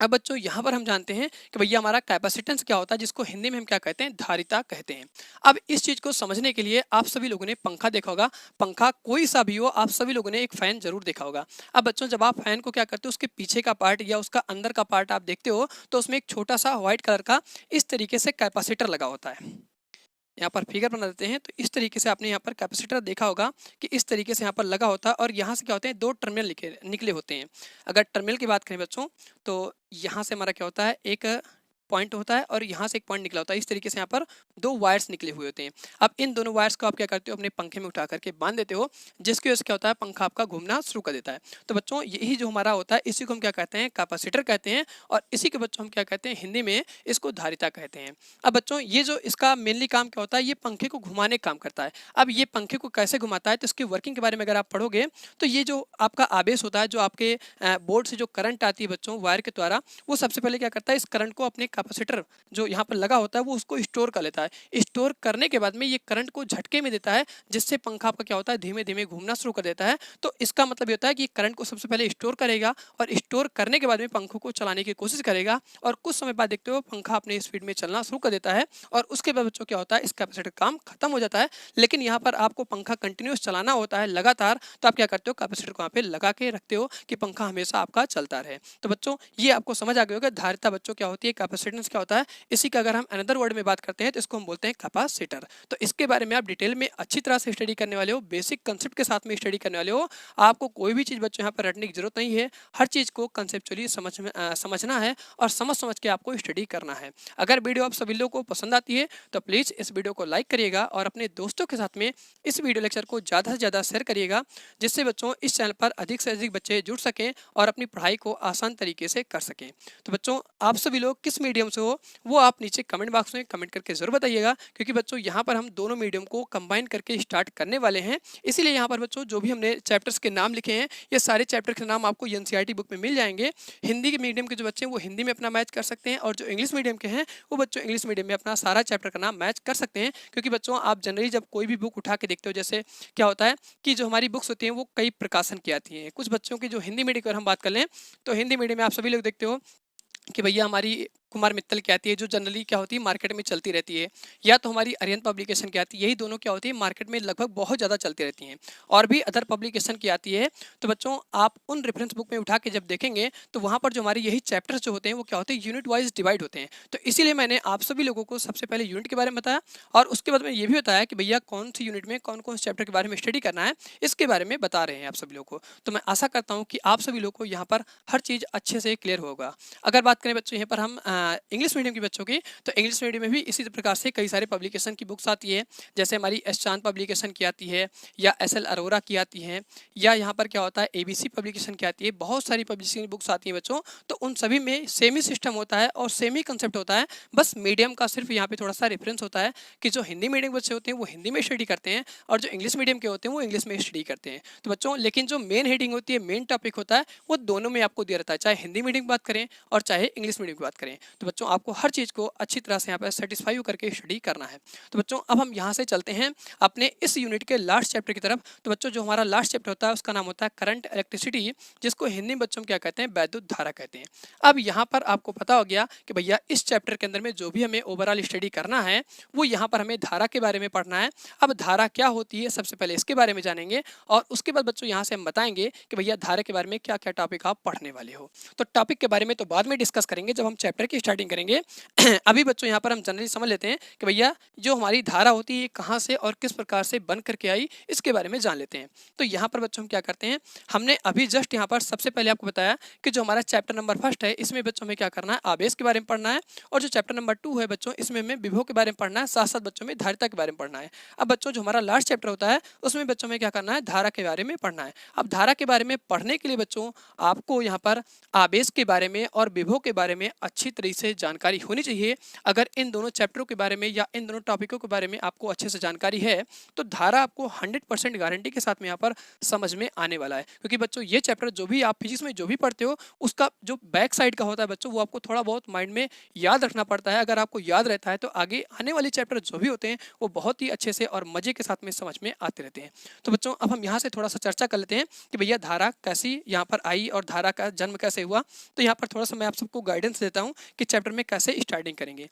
अब बच्चों यहाँ पर हम जानते हैं कि भैया हमारा कैपेसिटेंस क्या होता है, जिसको हिंदी में हम क्या कहते हैं, धारिता कहते हैं। अब इस चीज को समझने के लिए आप सभी लोगों ने पंखा देखा होगा। पंखा कोई सा भी हो, आप सभी लोगों ने एक फैन जरूर देखा होगा। अब बच्चों जब आप फैन को क्या करते हो, उसके पीछे का पार्ट या उसका अंदर का पार्ट आप देखते हो, तो उसमें एक छोटा सा व्हाइट कलर का इस तरीके से कैपेसिटर लगा होता है। यहाँ पर फिगर बना देते हैं, तो इस तरीके से आपने यहाँ पर कैपेसिटर देखा होगा कि इस तरीके से यहाँ पर लगा होता है, और यहाँ से क्या होते हैं, 2 टर्मिनल निकले होते हैं। अगर टर्मिनल की बात करें बच्चों, तो यहाँ से हमारा क्या होता है, एक पॉइंट होता है और यहाँ से एक पॉइंट निकला होता है। इस तरीके से यहाँ पर 2 वायर्स निकले हुए होते हैं। अब इन दोनों वायर्स को आप क्या करते हो, अपने पंखे में उठा करके बांध देते हो, जिसकी वजह से क्या होता है, पंखा आपका घूमना शुरू कर देता है। तो बच्चों यही जो हमारा होता है, इसी को हम क्या कहते हैं, कैपेसिटर कहते हैं, और इसी के बच्चों हम क्या कहते हैं, हिंदी में इसको धारिता कहते हैं। अब बच्चों ये जो इसका मेनली काम क्या होता है, ये पंखे को घुमाने का काम करता है। अब ये पंखे को कैसे घुमाता है, तो इसकी वर्किंग के बारे में अगर आप पढ़ोगे, तो ये जो आपका आवेश होता है, जो आपके बोर्ड से जो करंट आती है बच्चों वायर के द्वारा, वो सबसे पहले क्या करता है, इस करंट को अपने कैपेसिटर जो यहाँ पर लगा होता है वो उसको स्टोर कर लेता है। स्टोर करने के बाद में ये करंट को झटके में देता है, जिससे पंखा आपका क्या होता है, धीमे धीमे घूमना शुरू कर देता है। तो इसका मतलब ये होता है कि करंट को सबसे पहले स्टोर करेगा, और स्टोर करने के बाद में पंखों को चलाने की कोशिश करेगा, और कुछ समय बाद देखते हो पंखा अपने स्पीड में चलना शुरू कर देता है, और उसके बाद बच्चों क्या होता है, इस कैपेसिटर काम खत्म हो जाता है। लेकिन यहाँ पर आपको पंखा कंटिन्यूस चलाना होता है लगातार, तो आप क्या करते हो, कैपेसिटर को यहाँ पे लगा के रखते हो कि पंखा हमेशा आपका चलता रहे। तो बच्चों ये आपको समझ आ गया होगा धारिता बच्चों क्या होती है, कैपेसिटेंस क्या होता है। इसी का अगर हम अनदर वर्ड में बात करते हैं, तो इसको हम बोलते हैं कैपेसिटर। तो इसके बारे में आप डिटेल में अच्छी तरह से स्टडी करने वाले हो, बेसिक कंसेप्ट के साथ में स्टडी करने वाले हो। आपको कोई भी चीज़ बच्चों यहाँ पर रटने की जरूरत नहीं है, हर चीज़ को कंसेप्चुअली समझना है, और समझ के आपको स्टडी करना है। अगर वीडियो आप सभी लोगों को पसंद आती है, तो प्लीज़ इस वीडियो को लाइक करिएगा, और अपने दोस्तों के साथ में इस वीडियो लेक्चर को ज़्यादा से ज़्यादा शेयर करिएगा, जिससे बच्चों इस चैनल पर अधिक से अधिक बच्चे जुड़ सकें और अपनी पढ़ाई को आसान तरीके से कर सकें। तो बच्चों आप सभी लोग किस मीडियम से हो, वो आप नीचे कमेंट बॉक्स में कमेंट करके जरूर बताइएगा, क्योंकि बच्चों यहाँ पर हम दोनों मीडियम को कंबाइन करके स्टार्ट करने वाले हैं। इसीलिए यहाँ पर बच्चों जो भी हमने चैप्टर्स के नाम लिखे हैं, ये सारे चैप्टर के नाम आपको एनसीईआरटी बुक में मिल जाएंगे। हिंदी के मीडियम के जो बच्चे हैं वो हिंदी में अपना मैच कर सकते हैं, और जो इंग्लिश मीडियम के हैं वो बच्चों इंग्लिश मीडियम में अपना सारा चैप्टर का नाम मैच कर सकते हैं। क्योंकि बच्चों आप जनरली जब कोई भी बुक उठा के देखते हो, जैसे क्या होता है कि जो हमारी बुक्स होती हैं वो कई प्रकाशन की आती हैं। कुछ बच्चों की जो हिंदी मीडियम की अगर हम बात कर लें, तो हिंदी मीडियम में आप सभी लोग देखते हो कि भैया हमारी कुमार मित्तल की आती है जो जनरली क्या होती है मार्केट में चलती रहती है, या तो हमारी अरिहंत पब्लिकेशन की आती है। यही दोनों क्या होती है मार्केट में लगभग बहुत ज़्यादा चलती रहती हैं। और भी अदर पब्लिकेशन की आती है। तो बच्चों आप उन रेफरेंस बुक में उठा के जब देखेंगे तो वहाँ पर जो हमारे यही चैप्टर्स जो होते हैं वो क्या होते हैं यूनिट वाइज डिवाइड होते हैं। तो इसीलिए मैंने आप सभी लोगों को सबसे पहले यूनिट के बारे में बताया और उसके बाद में ये भी बताया कि भैया कौन सी यूनिट में कौन कौन से चैप्टर के बारे में स्टडी करना है, इसके बारे में बता रहे हैं आप सभी लोगों को। तो मैं आशा करता हूँ कि आप सभी लोगों को यहाँ पर हर चीज़ अच्छे से क्लियर होगा। अगर बात करें बच्चों यहाँ पर हम इंग्लिश मीडियम के बच्चों की, तो इंग्लिश मीडियम में भी इसी प्रकार से कई सारे पब्लिकेशन की बुक्स आती है। जैसे हमारी एस चांद पब्लिकेशन की आती है, या एस एल अरोरा की आती है, या यहाँ पर क्या होता है एबीसी पब्लिकेशन की आती है। बहुत सारी पब्लिकेशन बुक्स आती हैं बच्चों। तो उन सभी में सेम ही सिस्टम होता है और सेम ही कंसेप्ट होता है, बस मीडियम का सिर्फ यहाँ पे थोड़ा सा रेफरेंस होता है कि जो हिंदी मीडियम बच्चे होते हैं वो हिंदी में स्टडी करते हैं और जो इंग्लिश मीडियम के होते हैं वो इंग्लिश में स्टडी करते हैं। तो बच्चों लेकिन जो मेन हेडिंग होती है, मेन टॉपिक होता है, वो दोनों में आपको दिया रहता है, चाहे हिंदी मीडियम की बात करें और चाहे इंग्लिश मीडियम की बात करें। तो बच्चों आपको हर चीज़ को अच्छी तरह से यहाँ पर सेटिस्फाई करके स्टडी करना है। तो बच्चों अब हम यहाँ से चलते हैं अपने इस यूनिट के लास्ट चैप्टर की तरफ। तो बच्चों जो हमारा लास्ट चैप्टर होता है उसका नाम होता है करंट इलेक्ट्रिसिटी, जिसको हिंदी में बच्चों में क्या कहते हैं वैद्युत धारा कहते हैं। अब यहाँ पर आपको पता हो गया कि भैया इस चैप्टर के अंदर में जो भी हमें ओवरऑल स्टडी करना है वो यहाँ पर हमें धारा के बारे में पढ़ना है। अब धारा क्या होती है सबसे पहले इसके बारे में जानेंगे और उसके बाद बच्चों यहाँ से हम बताएंगे कि भैया धारा के बारे में क्या क्या टॉपिक आप पढ़ने वाले हो। तो टॉपिक के बारे में तो बाद में डिस्कस करेंगे जब हम चैप्टर की स्टार्टिंग करेंगे। अभी बच्चों यहाँ पर हम जनरली समझ लेते हैं कि भैया जो हमारी धारा होती है कहाँ से और किस प्रकार से बन करके आई, इसके बारे में जान लेते हैं। तो यहाँ पर बच्चों हम क्या करते हैं, हमने अभी जस्ट यहाँ पर सबसे पहले आपको बताया कि जो हमारा चैप्टर नंबर 1 है इसमें बच्चों में क्या करना है आवेश के बारे में पढ़ना है, और जो चैप्टर नंबर 2 है बच्चों इसमें हमें विभव के बारे में पढ़ना है, साथ साथ बच्चों में धारिता के बारे में पढ़ना है। अब बच्चों जो हमारा लास्ट चैप्टर होता है उसमें बच्चों में क्या करना है धारा के बारे में पढ़ना है। अब धारा के बारे में पढ़ने के लिए बच्चों आपको यहाँ पर आवेश के बारे में और विभव के बारे में अच्छी तरीके से जानकारी होनी चाहिए। अगर इन दोनों चैप्टरों के बारे में या इन दोनों टॉपिकों के बारे में आपको अच्छे से जानकारी है तो धारा आपको 100% गारंटी के साथ में यहाँ पर समझ में आने वाला है। क्योंकि बच्चों ये चैप्टर जो भी आप फिजिक्स में जो भी पढ़ते हो उसका जो बैक साइड का होता है बच्चों वो आपको थोड़ा बहुत माइंड में याद रखना पड़ता है। अगर आपको याद रहता है तो आगे आने वाले चैप्टर जो भी होते हैं वो बहुत ही अच्छे से और मजे के साथ में समझ में आते रहते हैं। तो बच्चों अब हम यहाँ से थोड़ा सा चर्चा कर लेते हैं कि भैया धारा कैसी यहाँ पर आई और धारा का जन्म कैसे हुआ। तो यहाँ पर थोड़ा सा मैं आप सबको गाइडेंस देता हूँ कि चैप्टर में कैसे स्टार्टिंग करेंगे।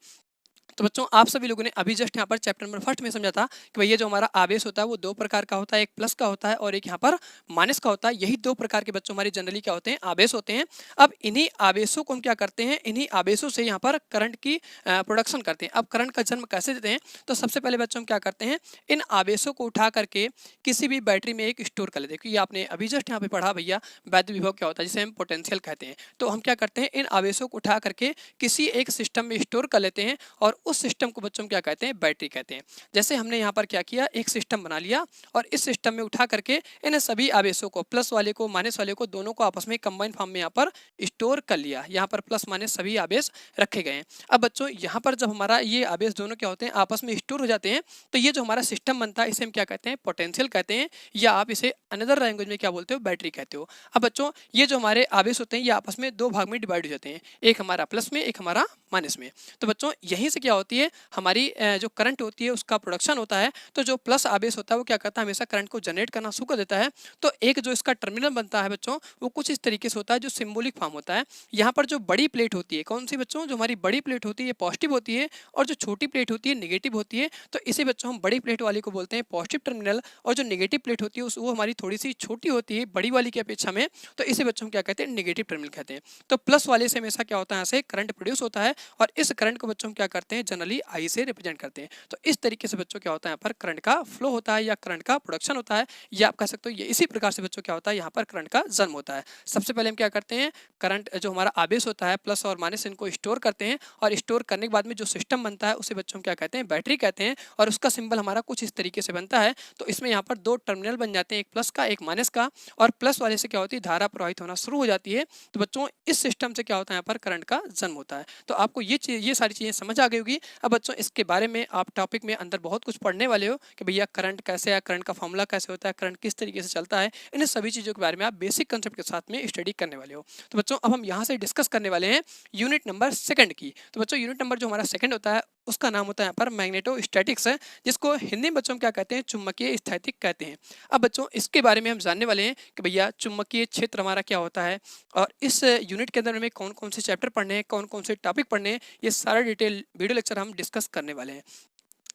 तो बच्चों आप सभी लोगों ने अभी जस्ट यहाँ पर चैप्टर नंबर 1 में समझा था कि भैया जो हमारा आवेश होता है वो दो प्रकार का होता है, एक प्लस का होता है और एक यहाँ पर माइनस का होता है। यही दो प्रकार के बच्चों हमारे जनरली क्या होते हैं आवेश होते हैं। अब इन्हीं आवेशों को हम क्या करते हैं, इन्हीं आवेशों से यहाँ पर करंट की प्रोडक्शन करते हैं। अब करंट का जन्म कैसे देते हैं, तो सबसे पहले बच्चों हम क्या करते हैं इन आवेशों को उठा करके किसी भी बैटरी में एक स्टोर कर लेते हैं। क्योंकि आपने अभी जस्ट यहाँ पे पढ़ा भैया वैद्युत विभव क्या होता है जिसे हम पोटेंशियल कहते हैं। तो हम क्या करते हैं इन आवेशों को उठा करके किसी एक सिस्टम में स्टोर कर लेते हैं और उस सिस्टम को बच्चों क्या कहते हैं बैटरी कहते हैं। जैसे हमने यहाँ पर क्या किया एक सिस्टम बना लिया और इस सिस्टम में उठा करके इन सभी आवेशों को प्लस वाले को माइनस वाले को दोनों को आपस में कंबाइन फॉर्म में यहाँ पर स्टोर कर लिया। यहाँ पर प्लस माइनस सभी आवेश रखे गए हैं। अब बच्चों यहाँ पर जब हमारा ये आवेश दोनों क्या होते हैं आपस में स्टोर हो जाते हैं तो ये जो हमारा सिस्टम बनता है इसे हम क्या कहते हैं पोटेंशियल कहते हैं, या आप इसे अनदर लैंग्वेज में क्या बोलते हो बैटरी कहते हो। अब बच्चों ये जो हमारे आवेश होते हैं ये आपस में दो भाग में डिवाइड हो जाते हैं, एक हमारा प्लस में एक हमारा माइनस में। तो बच्चों यहीं से क्या होती है हमारी जो करंट होती है उसका प्रोडक्शन होता है। तो जो प्लस आवेश होता है वो क्या करता है हमेशा करंट को जनरेट करना शुरू कर देता है। तो एक जो इसका टर्मिनल बनता है बच्चों वो कुछ इस तरीके से होता है जो सिंबॉलिक फॉर्म होता है। यहाँ पर जो बड़ी प्लेट होती है कौन सी बच्चों, जो हमारी बड़ी प्लेट होती है पॉजिटिव होती है और जो छोटी प्लेट होती है नेगेटिव होती है। तो इसे बच्चों हम बड़ी प्लेट वाली को बोलते हैं पॉजिटिव टर्मिनल, और जो नेगेटिव प्लेट होती है वो हमारी थोड़ी सी छोटी होती है बड़ी वाली की अपेक्षा में, तो इसे बच्चों हम क्या कहते हैं नेगेटिव टर्मिनल कहते हैं। तो प्लस वाले से हमेशा क्या होता है यहाँ से करंट प्रोड्यूस होता है और इस करंट को बच्चों हम क्या करते हैं जनरली आई से रिप्रेजेंट करते हैं। तो इस तरीके से बच्चों क्या होता है यहाँ पर करंट का फ्लो होता है या करंट का प्रोडक्शन होता है, या आप कह सकते हो ये इसी प्रकार से बच्चों क्या होता है यहाँ पर करंट का जन्म होता है। सबसे पहले हम क्या करते हैं करंट जो हमारा आवेश होता है प्लस और माइनस इनको स्टोर करते हैं और स्टोर करने के बाद में जो सिस्टम बनता है उसे बच्चों क्या कहते हैं बैटरी कहते हैं, और उसका सिंबल हमारा कुछ इस तरीके से बनता है। तो इसमें यहाँ पर दो टर्मिनल बन जाते हैं, एक प्लस का एक माइनस का, और प्लस वाले से क्या होती है धारा प्रवाहित होना शुरू हो जाती है। तो बच्चों इस सिस्टम से क्या होता है यहाँ पर करंट का जन्म होता है। तो आपको ये सारी चीजें समझ आ गई होगी। अब बच्चों इसके बारे में आप टॉपिक में अंदर बहुत कुछ पढ़ने वाले हो कि भैया करंट कैसे है, करंट का फॉर्मूला कैसे होता है, करंट किस तरीके से चलता है, इन सभी चीज़ों के बारे में आप बेसिक कंसेप्ट के साथ में स्टडी करने वाले हो। तो बच्चों अब हम यहाँ से डिस्कस करने वाले हैं यूनिट नंबर 2 की। तो बच्चों यूनिट नंबर जो हमारा 2 होता है उसका नाम होता है यहाँ पर मैग्नेटोस्टैटिक्स है, जिसको हिंदी में बच्चों क्या कहते हैं, चुंबकीय स्थैतिक कहते हैं। अब बच्चों इसके बारे में हम जानने वाले हैं कि भैया चुंबकीय क्षेत्र हमारा क्या होता है और इस यूनिट के अंदर में कौन कौन से चैप्टर पढ़ने हैं, कौन कौन से टॉपिक पढ़ने हैं, ये सारा डिटेल वीडियो लेक्चर हम डिस्कस करने वाले हैं।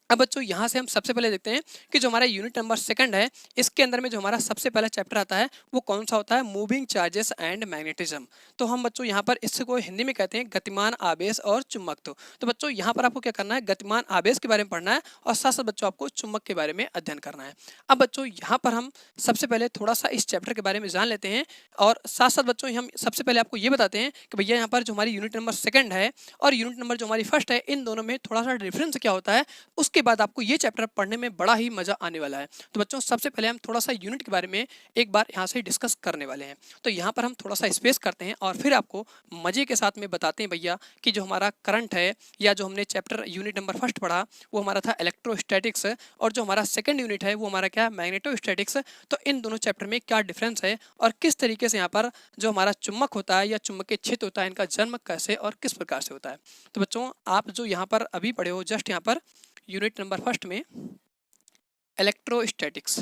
अब बच्चों यहाँ से हम सबसे पहले देखते हैं कि जो हमारा यूनिट नंबर सेकंड है, इसके अंदर में जो हमारा सबसे पहला चैप्टर आता है वो कौन सा होता है, मूविंग चार्जेस एंड मैग्नेटिज्म। तो हम बच्चों यहाँ पर इसको हिंदी में कहते हैं गतिमान आवेश और चुंबकत्व। तो बच्चों यहाँ पर आपको क्या करना है, गतिमान आवेश के बारे में पढ़ना है और साथ साथ बच्चों आपको चुंबक के बारे में अध्ययन करना है। अब बच्चों यहाँ पर हम सबसे पहले थोड़ा सा इस चैप्टर के बारे में जान लेते हैं और साथ साथ बच्चों हम सबसे पहले आपको ये बताते हैं कि भैया यहाँ पर जो हमारी यूनिट नंबर सेकंड है और यूनिट नंबर जो हमारी फर्स्ट है, इन दोनों में थोड़ा सा डिफरेंस क्या होता है। उसके बाद आपको ये चैप्टर पढ़ने में बड़ा ही मजा आने वाला है। तो बच्चों सबसे पहले हम थोड़ा सा यूनिट के बारे में एक बार यहाँ से डिस्कस करने वाले हैं। तो यहाँ पर हम थोड़ा सा स्पेस करते हैं और फिर आपको मजे के साथ में बताते हैं भैया कि जो हमारा करंट है या जो हमने चैप्टर यूनिट नंबर फर्स्ट पढ़ा वो हमारा था इलेक्ट्रोस्टैटिक्स और जो हमारा सेकंड यूनिट है वो हमारा क्या है, मैग्नेटोस्टैटिक्स। तो इन दोनों चैप्टर में क्या डिफरेंस है और किस तरीके से यहाँ पर जो हमारा चुंबक होता है या चुंबकीय क्षेत्र होता है, इनका जन्म कैसे और किस प्रकार से होता है। तो बच्चों आप जो यहाँ पर अभी पढ़े हो जस्ट यहाँ पर यूनिट नंबर फर्स्ट में इलेक्ट्रोस्टैटिक्स,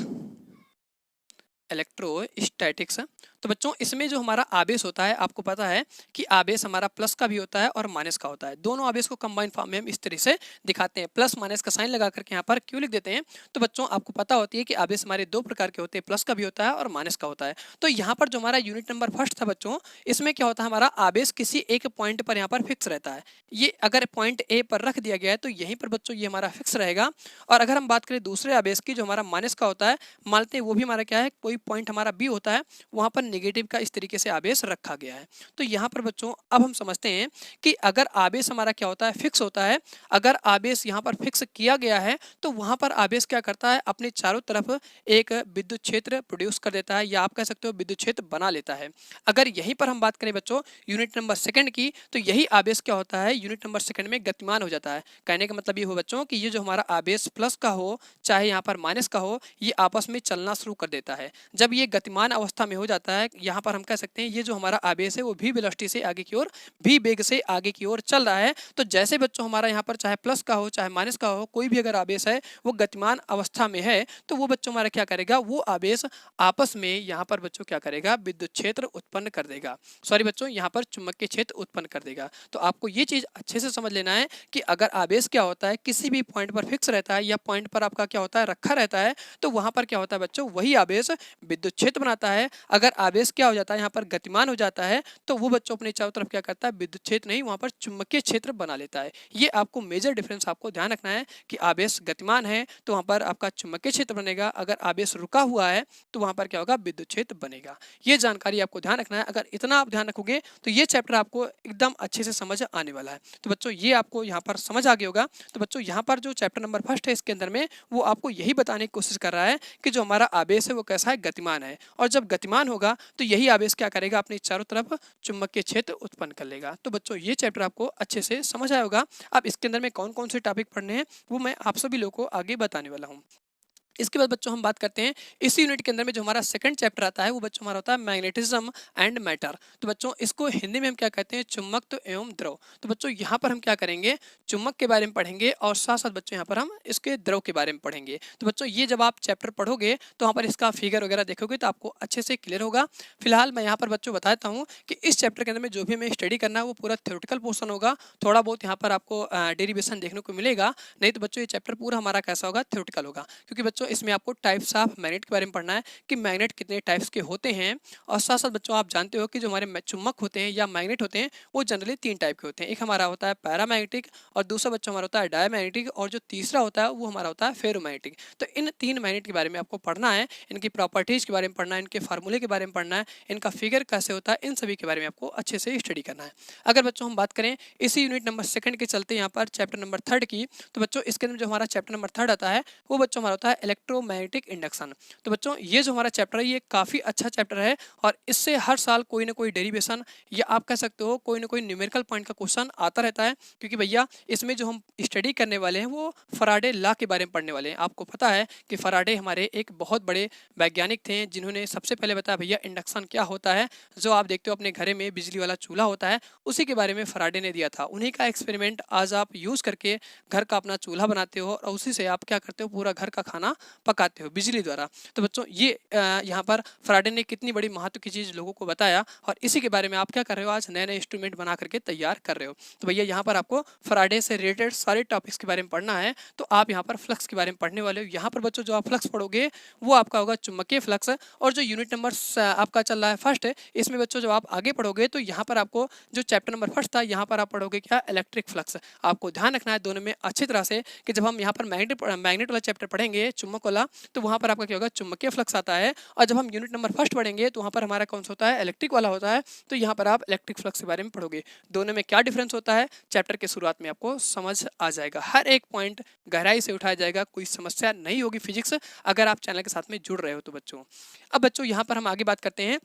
इलेक्ट्रोस्टैटिक्स। तो बच्चों इसमें जो हमारा आवेश होता है, आपको पता है कि आवेश हमारा प्लस का भी होता है और माइनस का होता है। दोनों आवेश को कंबाइन फॉर्म में हम इस तरह से दिखाते हैं, प्लस माइनस का साइन लगा करके यहाँ पर क्यों लिख देते हैं। तो बच्चों आपको पता होती है कि आवेश हमारे दो प्रकार के होते हैं, प्लस का भी होता है और माइनस का होता है। तो यहाँ पर जो हमारा यूनिट नंबर फर्स्ट था बच्चों, इसमें क्या होता है, हमारा आवेश किसी एक पॉइंट पर यहाँ पर फिक्स रहता है। ये अगर पॉइंट ए पर रख दिया गया है तो यहीं पर बच्चों ये हमारा फिक्स रहेगा। और अगर हम बात करें दूसरे आवेश की जो हमारा माइनस का होता है, मानते हैं वो भी हमारा क्या है, कोई पॉइंट हमारा बी होता है, वहां पर नेगेटिव का इस तरीके से आवेश रखा गया है। तो यहाँ पर बच्चों अब हम समझते हैं कि अगर आवेश हमारा क्या होता है, फिक्स होता है। अगर आवेश यहाँ पर फिक्स किया गया है तो वहां पर आवेश क्या करता है, अपने चारों तरफ एक विद्युत क्षेत्र प्रोड्यूस कर देता है या आप कह सकते हो विद्युत क्षेत्र बना लेता है। अगर यहीं पर हम बात करें बच्चों यूनिट नंबर सेकंड की, तो यही आवेश क्या होता है, यूनिट नंबर सेकंड में गतिमान हो जाता है। कहने का मतलब ये हो बच्चों कि ये जो हमारा आवेश प्लस का हो चाहे यहाँ पर माइनस का हो, ये आपस में चलना शुरू कर देता है। जब ये गतिमान अवस्था में हो जाता है, यहाँ पर हम कह सकते हैं ये जो हमारा आवेश है वो भी वेलोसिटी से आगे की ओर, भी वेग से आगे की ओर चल रहा है। तो जैसे बच्चों हमारा यहाँ पर चाहे प्लस का हो चाहे माइनस का हो, कोई भी अगर आवेश है वो गतिमान अवस्था में है तो वो बच्चों हमारा क्या करेगा, वो आवेश आपस में यहाँ पर बच्चों क्या करेगा, विद्युत क्षेत्र उत्पन्न कर देगा। सॉरी बच्चों, यहाँ पर चुंबकीय क्षेत्र उत्पन्न कर देगा। तो आपको ये चीज अच्छे से समझ लेना है कि अगर आवेश क्या होता है, किसी भी पॉइंट पर फिक्स रहता है या पॉइंट पर आपका क्या होता है, रखा रहता है, तो वहां पर क्या होता है बच्चों, वही आवेश विद्युत क्षेत्र बनाता है। अगर आवेश क्या हो जाता है, यहाँ पर गतिमान हो जाता है, तो वो बच्चों अपने चारों तरफ क्या करता है, विद्युत क्षेत्र नहीं, वहां पर चुंबकीय क्षेत्र बना लेता है। ये आपको मेजर डिफरेंस आपको ध्यान रखना है कि आवेश गतिमान है तो वहां पर आपका चुंबकीय क्षेत्र बनेगा, अगर आवेश रुका हुआ है तो वहां पर क्या होगा, विद्युत क्षेत्र बनेगा। ये जानकारी आपको ध्यान रखना है। अगर इतना आप ध्यान रखोगे तो ये चैप्टर आपको एकदम अच्छे से समझ आने वाला है। तो बच्चों ये आपको यहाँ पर समझ आ गया होगा। तो बच्चों यहाँ पर जो चैप्टर नंबर फर्स्ट है इसके अंदर में वो आपको यही बताने की कोशिश कर रहा है कि जो हमारा आवेश है वो कैसा है, गतिमान है। और जब गतिमान होगा तो यही आवेश क्या करेगा, अपने चारों तरफ चुंबकीय क्षेत्र उत्पन्न कर लेगा। तो बच्चों ये चैप्टर आपको अच्छे से समझ आया होगा। अब इसके अंदर में कौन कौन से टॉपिक पढ़ने हैं वो मैं आप सभी लोगों को आगे बताने वाला हूँ। इसके बाद बच्चों हम बात करते हैं इसी यूनिट के अंदर में जो हमारा सेकंड चैप्टर आता है वो बच्चों हमारा होता है मैग्नेटिज्म एंड मैटर। तो बच्चों इसको हिंदी में हम क्या कहते हैं, चुंबकत्व एवं द्रव। तो बच्चों यहाँ पर हम क्या करेंगे, चुंबक के बारे में पढ़ेंगे और साथ साथ बच्चों यहाँ पर हम इसके द्रव के बारे में पढ़ेंगे। तो बच्चों ये जब आप चैप्टर पढ़ोगे तो वहाँ पर इसका फिगर वगैरह देखोगे तो आपको अच्छे से क्लियर होगा। फिलहाल मैं यहाँ पर बच्चों बताता हूँ कि इस चैप्टर के अंदर में जो भी हमें स्टडी करना है वो पूरा थ्योरेटिकल पोर्शन होगा। थोड़ा बहुत यहाँ पर आपको डेरिवेशन देखने को मिलेगा, नहीं तो बच्चों ये चैप्टर पूरा हमारा कैसा होगा, थ्योरेटिकल होगा। क्योंकि बच्चों इसमें आपको टाइप्स ऑफ मैग्नेट के बारे में पढ़ना है कि मैग्नेट कितने टाइप्स के होते हैं। और साथ साथ बच्चों आप जानते हो कि जो हमारे चुंबक होते हैं या मैग्नेट होते हैं वो जनरली तीन टाइप के होते हैं। एक हमारा होता है पैरामैग्नेटिक और दूसरा बच्चों हमारा होता है डायमैग्नेटिक और जो तीसरा होता है वो हमारा होता है फेरोमैग्नेटिक। तो इन तीन मैग्नेट के बारे में आपको पढ़ना है, इनकी प्रॉपर्टीज के बारे में पढ़ना है, इनके फार्मूले के बारे में पढ़ना है, इनका फिगर कैसे होता है, इन सभी के बारे में आपको अच्छे से स्टडी करना है। अगर बच्चों हम बात करें इसी यूनिट नंबर सेकंड के चलते यहाँ पर चैप्टर नंबर थर्ड की, तो बच्चों इसके अंदर जो हमारा चैप्टर नंबर थर्ड आता है वो बच्चों हमारा होता है इलेक्ट्रोमैग्नेटिक इंडक्शन। तो बच्चों ये जो हमारा चैप्टर है ये काफ़ी अच्छा चैप्टर है और इससे हर साल कोई ना कोई डेरिवेशन या आप कह सकते हो कोई ना कोई न्यूमेरिकल पॉइंट का क्वेश्चन आता रहता है, क्योंकि भैया इसमें जो हम स्टडी करने वाले हैं वो फराडे लॉ के बारे में पढ़ने वाले हैं। आपको पता है कि फराडे हमारे एक बहुत बड़े वैज्ञानिक थे जिन्होंने सबसे पहले बताया भैया इंडक्शन क्या होता है। जो आप देखते हो अपने घरे में बिजली वाला चूल्हा होता है उसी के बारे में फराडे ने दिया था। उन्हीं का एक्सपेरिमेंट आज आप यूज़ करके घर का अपना चूल्हा बनाते हो और उसी से आप क्या करते हो पूरा घर का खाना पकाते हो बिजली द्वारा। तो बच्चों ये यहाँ पर फराडे ने कितनी बड़ी महत्व की चीज़ लोगों को बताया और इसी के बारे में आप क्या कर रहे हो आज नए नए इंस्ट्रूमेंट बना करके तैयार कर रहे हो। तो भैया यहाँ पर आपको फराडे से रिलेटेड सारे टॉपिक्स के बारे में पढ़ना है, तो आप यहाँ पर फ्लक्स के बारे में पढ़ने वाले हो। यहाँ पर बच्चों जो आप फ्लक्स पढ़ोगे वो आपका होगा चुंबकीय फ्लक्स और जो यूनिट नंबर आपका चल रहा है फर्स्ट, इसमें बच्चों जब आप आगे पढ़ोगे तो यहाँ पर आपको जो चैप्टर नंबर फर्स्ट था यहाँ पर आप पढ़ोगे क्या इलेक्ट्रिक फ्लक्स। आपको ध्यान रखना है दोनों में अच्छी तरह से कि जब हम यहाँ पर मैग्नेट वाला चैप्टर पढ़ेंगे चुंबक वाला तो वहाँ पर आपका क्या होगा चुंबकीय फ्लक्स आता है, और जब हम यूनिट नंबर फर्स्ट पढ़ेंगे तो वहाँ पर हमारा कौन सा होता है इलेक्ट्रिक वाला होता है। तो यहाँ पर आप इलेक्ट्रिक फ्लक्स के बारे में पढ़ोगे। दोनों में क्या डिफरेंस होता है चैप्टर के शुरुआत में आपको समझ आ जाएगा, हर एक पॉइंट गहराई से उठाया जाएगा, कोई समस्या नहीं होगी फिजिक्स अगर आप चैनल के साथ में जुड़ रहे हो तो बच्चों। अब बच्चों यहाँ पर हम आगे बात करते हैं।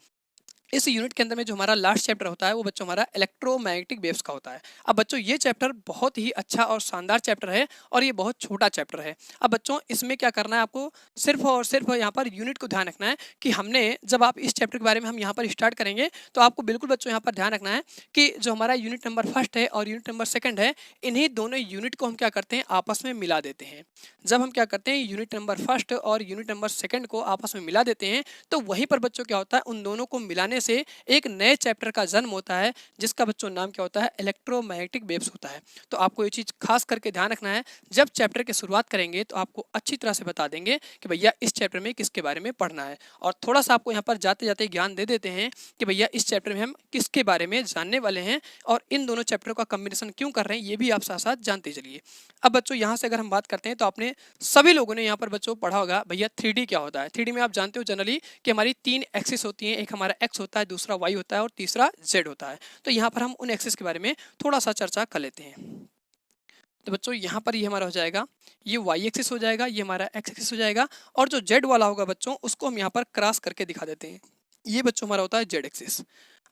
इस यूनिट के अंदर में जो हमारा लास्ट चैप्टर होता है वो बच्चों हमारा इलेक्ट्रोमैग्नेटिक वेव्स का होता है। अब बच्चों ये चैप्टर बहुत ही अच्छा और शानदार चैप्टर है और ये बहुत छोटा चैप्टर है। अब बच्चों इसमें क्या करना है आपको सिर्फ और सिर्फ यहाँ पर यूनिट को ध्यान रखना है कि हमने जब आप इस चैप्टर के बारे में हम यहाँ पर स्टार्ट करेंगे तो आपको बिल्कुल बच्चों यहाँ पर ध्यान रखना है कि जो हमारा यूनिट नंबर फर्स्ट है और यूनिट नंबर सेकंड है इन्हीं दोनों यूनिट को हम क्या करते हैं आपस में मिला देते हैं। जब हम क्या करते हैं यूनिट नंबर फर्स्ट और यूनिट नंबर सेकंड को आपस में मिला देते हैं तो वहीं पर बच्चों क्या होता है उन दोनों को मिलाने से एक नए चैप्टर का जन्म होता है जिसका बच्चों नाम क्या होता है इलेक्ट्रोमैग्नेटिक वेव्स होता है। तो आपको ये चीज़ खास करके ध्यान रखना है, जब चैप्टर की शुरुआत करेंगे तो आपको अच्छी तरह से बता देंगे कि भैया इस चैप्टर में किसके बारे में पढ़ना है, और थोड़ा सा आपको यहाँ पर जाते जाते ज्ञान दे देते हैं कि भैया इस चैप्टर में हम किसके बारे में जानने वाले हैं और इन दोनों चैप्टरों का कम्बिनेशन क्यों कर रहे हैं ये भी आप साथ साथ जानते चलिए। अब बच्चों यहाँ से अगर हम बात करते हैं तो आपने सभी लोगों ने यहाँ पर बच्चों पढ़ा होगा भैया 3D क्या होता है। 3D में आप जानते हो जनरली कि हमारी 3 एक्सिस होती हैं, एक हमारा एक्स होता है, दूसरा वाई होता है और तीसरा जेड होता है। तो यहाँ पर हम उन एक्सिस के बारे में थोड़ा सा चर्चा कर लेते हैं। तो बच्चों यहाँ पर ये हमारा हो जाएगा ये वाई एक्सिस हो जाएगा, ये हमारा एक्स एक्सिस हो जाएगा, और जो जेड वाला होगा बच्चों उसको हम यहाँ पर क्रॉस करके दिखा देते हैं। ये बच्चों हमारा होता है जेड एक्सिस।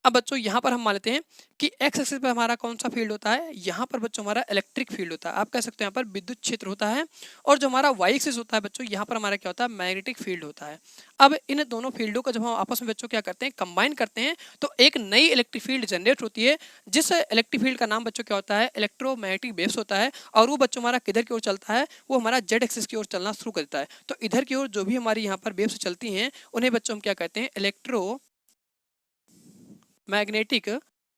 अब बच्चों यहाँ पर हम मान लेते हैं कि एक्स एक्सिस पर हमारा कौन सा फील्ड होता है, यहाँ पर बच्चों हमारा इलेक्ट्रिक फील्ड होता है, आप कह सकते हो यहाँ पर विद्युत क्षेत्र होता है। और जो हमारा वाई एक्सिस होता है बच्चों यहाँ पर हमारा क्या होता है मैग्नेटिक फील्ड होता है। अब इन दोनों फील्डों को जब हम आपस में बच्चों क्या करते हैं कंबाइन करते हैं तो एक नई इलेक्ट्रिक फील्ड जनरेट होती है, जिस इलेक्ट्रिक फील्ड का नाम बच्चों क्या होता है इलेक्ट्रोमैग्नेटिक वेव्स होता है। और वो बच्चों हमारा किधर की ओर चलता है, वो हमारा जेड एक्सिस की ओर चलना शुरू कर देता है। तो इधर की ओर जो भी हमारी यहाँ पर वेव्स चलती हैं उन्हें बच्चों हम क्या कहते हैं इलेक्ट्रो मैग्नेटिक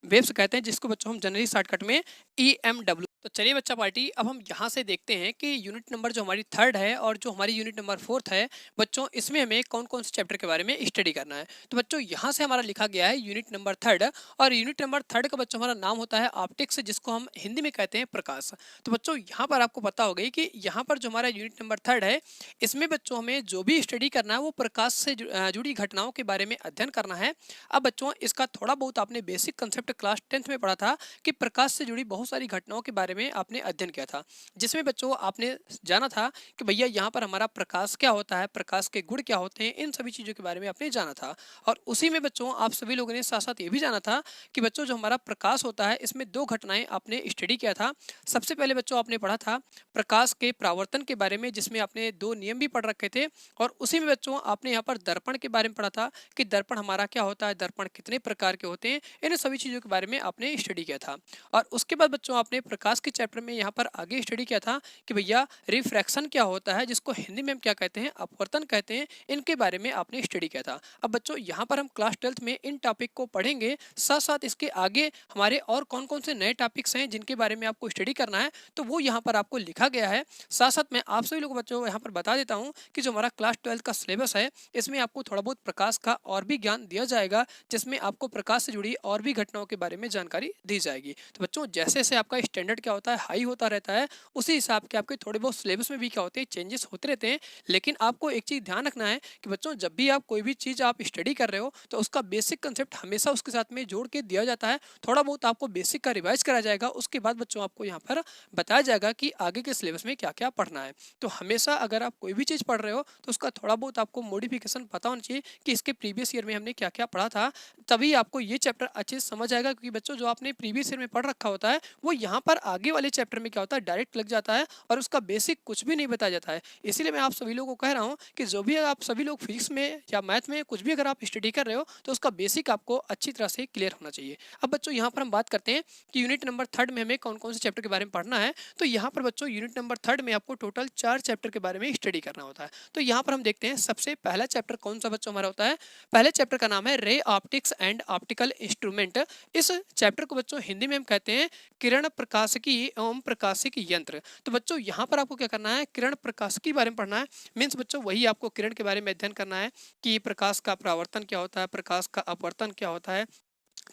वेव्स कहते हैं, जिसको बच्चों हम जनरली शॉर्टकट में EMW। तो चलिए बच्चा पार्टी अब हम यहाँ से देखते हैं कि यूनिट नंबर जो हमारी थर्ड है और जो हमारी यूनिट नंबर फोर्थ है बच्चों इसमें हमें कौन कौन से चैप्टर के बारे में स्टडी करना है। तो बच्चों यहाँ से हमारा लिखा गया है यूनिट नंबर थर्ड, और यूनिट नंबर थर्ड का बच्चों हमारा नाम होता है ऑप्टिक्स, जिसको हम हिंदी में कहते हैं प्रकाश। तो बच्चों यहाँ पर आपको पता हो गई कि यहाँ पर जो हमारा यूनिट नंबर थर्ड है इसमें बच्चों हमें जो भी स्टडी करना है वो प्रकाश से जुड़ी घटनाओं के बारे में अध्ययन करना है। अब बच्चों इसका थोड़ा बहुत आपने बेसिक कंसेप्ट क्लास 10th में पढ़ा था कि प्रकाश से जुड़ी बहुत सारी घटनाओं के बारे में आपने अध्ययन किया था, जिसमें बच्चों आपने जाना था कि भैया यहाँ पर हमारा प्रकाश क्या होता है, प्रकाश के गुण क्या होते हैं, इन सभी चीज़ों के बारे में आपने जाना था। और उसी में बच्चों आप सभी लोगों ने साथ साथ ये भी जाना था कि बच्चों जो हमारा प्रकाश होता है इसमें दो घटनाएं आपने स्टडी किया था। सबसे पहले बच्चों आपने पढ़ा था प्रकाश के परावर्तन के बारे में, जिसमें आपने दो नियम भी पढ़ रखे थे। और उसी में बच्चों आपने यहाँ पर दर्पण के बारे में पढ़ा था कि दर्पण हमारा क्या होता है, दर्पण कितने प्रकार के होते हैं, इन सभी चीज़ों के बारे में आपने स्टडी किया था। और उसके बाद बच्चों आपने प्रकाश के चैप्टर में यहाँ पर आगे स्टडी किया था कि भैया रिफ्रैक्शन क्या होता है, जिसको हिंदी में हम क्या कहते हैं अपवर्तन कहते हैं, इनके बारे में आपने स्टडी किया था। अब बच्चों यहाँ पर हम क्लास 12th में इन टॉपिक को पढ़ेंगे, साथ साथ इसके आगे हमारे और कौन कौन से नए टॉपिक्स हैं जिनके बारे में आपको स्टडी करना है तो वो यहाँ पर आपको लिखा गया है। साथ साथ मैं आप सभी लोगों बच्चों यहाँ पर बता देता हूँ कि जो हमारा क्लास 12th का सिलेबस है इसमें आपको थोड़ा बहुत प्रकाश का और भी ज्ञान दिया जाएगा, जिसमें आपको प्रकाश से जुड़ी और भी घटनाओं के बारे में जानकारी दी जाएगी। तो बच्चों जैसे जैसे आपका स्टैंडर्ड क्या क्या होता है हाई होता रहता है, उसी हिसाब के आपके थोड़े बहुत सिलेबस में भी क्या होते हैं चेंजेस होते रहते हैं। लेकिन आपको एक चीज़ ध्यान रखना है कि बच्चों जब भी आप कोई भी चीज़ आप स्टडी कर रहे हो तो उसका बेसिक कंसेप्ट हमेशा उसके साथ में जोड़ के दिया जाता है। थोड़ा बहुत आपको बेसिक का रिवाइज करा जाएगा, उसके बाद बच्चों आपको यहाँ पर बताया जाएगा कि आगे के सिलेबस में क्या क्या पढ़ना है। तो हमेशा अगर आप कोई भी चीज़ पढ़ रहे हो तो उसका थोड़ा बहुत आपको मॉडिफिकेशन पता होना चाहिए कि इसके प्रीवियस ईयर में हमने क्या क्या पढ़ा था, तभी आपको ये चैप्टर अच्छे से समझ आएगा। क्योंकि बच्चों जो आपने प्रीवियस ईयर में पढ़ रखा होता है वो यहाँ पर आगे वाले चैप्टर में क्या होता है डायरेक्ट लग जाता है और उसका बेसिक कुछ भी नहीं बताया जाता है। इसीलिए मैं आप सभी लोगों को कह रहा हूँ कि जो भी आप सभी लोग फिजिक्स में या मैथ में कुछ भी अगर आप स्टडी कर रहे हो तो उसका बेसिक आपको अच्छी तरह से क्लियर होना चाहिए। अब बच्चों यहाँ पर हम बात करते हैं कि यूनिट नंबर 3 में हमें कौन कौन से चैप्टर के बारे में पढ़ना है। तो यहाँ पर बच्चों यूनिट नंबर 3 में आपको टोटल 4 चैप्टर के बारे में स्टडी करना होता है। तो यहाँ पर हम देखते हैं सबसे पहला चैप्टर कौन सा बच्चों हमारा होता है। पहले चैप्टर का नाम है ray optics and optical instrument. इस चैप्टर को बच्चों हिंदी में हम कहते हैं किरण प्रकाशिकी एवं प्रकाशिक यंत्र। तो बच्चों यहाँ पर आपको क्या करना है, किरण प्रकाशिकी के बारे में पढ़ना है। मीन्स बच्चों वही आपको किरण के बारे में अध्ययन करना है कि प्रकाश का परावर्तन क्या होता है, प्रकाश का अपवर्तन क्या होता है,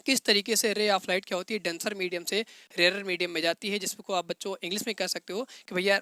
किस तरीके से रे ऑफ लाइट क्या होती है डेंसर मीडियम से रेयर मीडियम में जाती है, जिसको आप बच्चों इंग्लिश में कह सकते हो कि भैया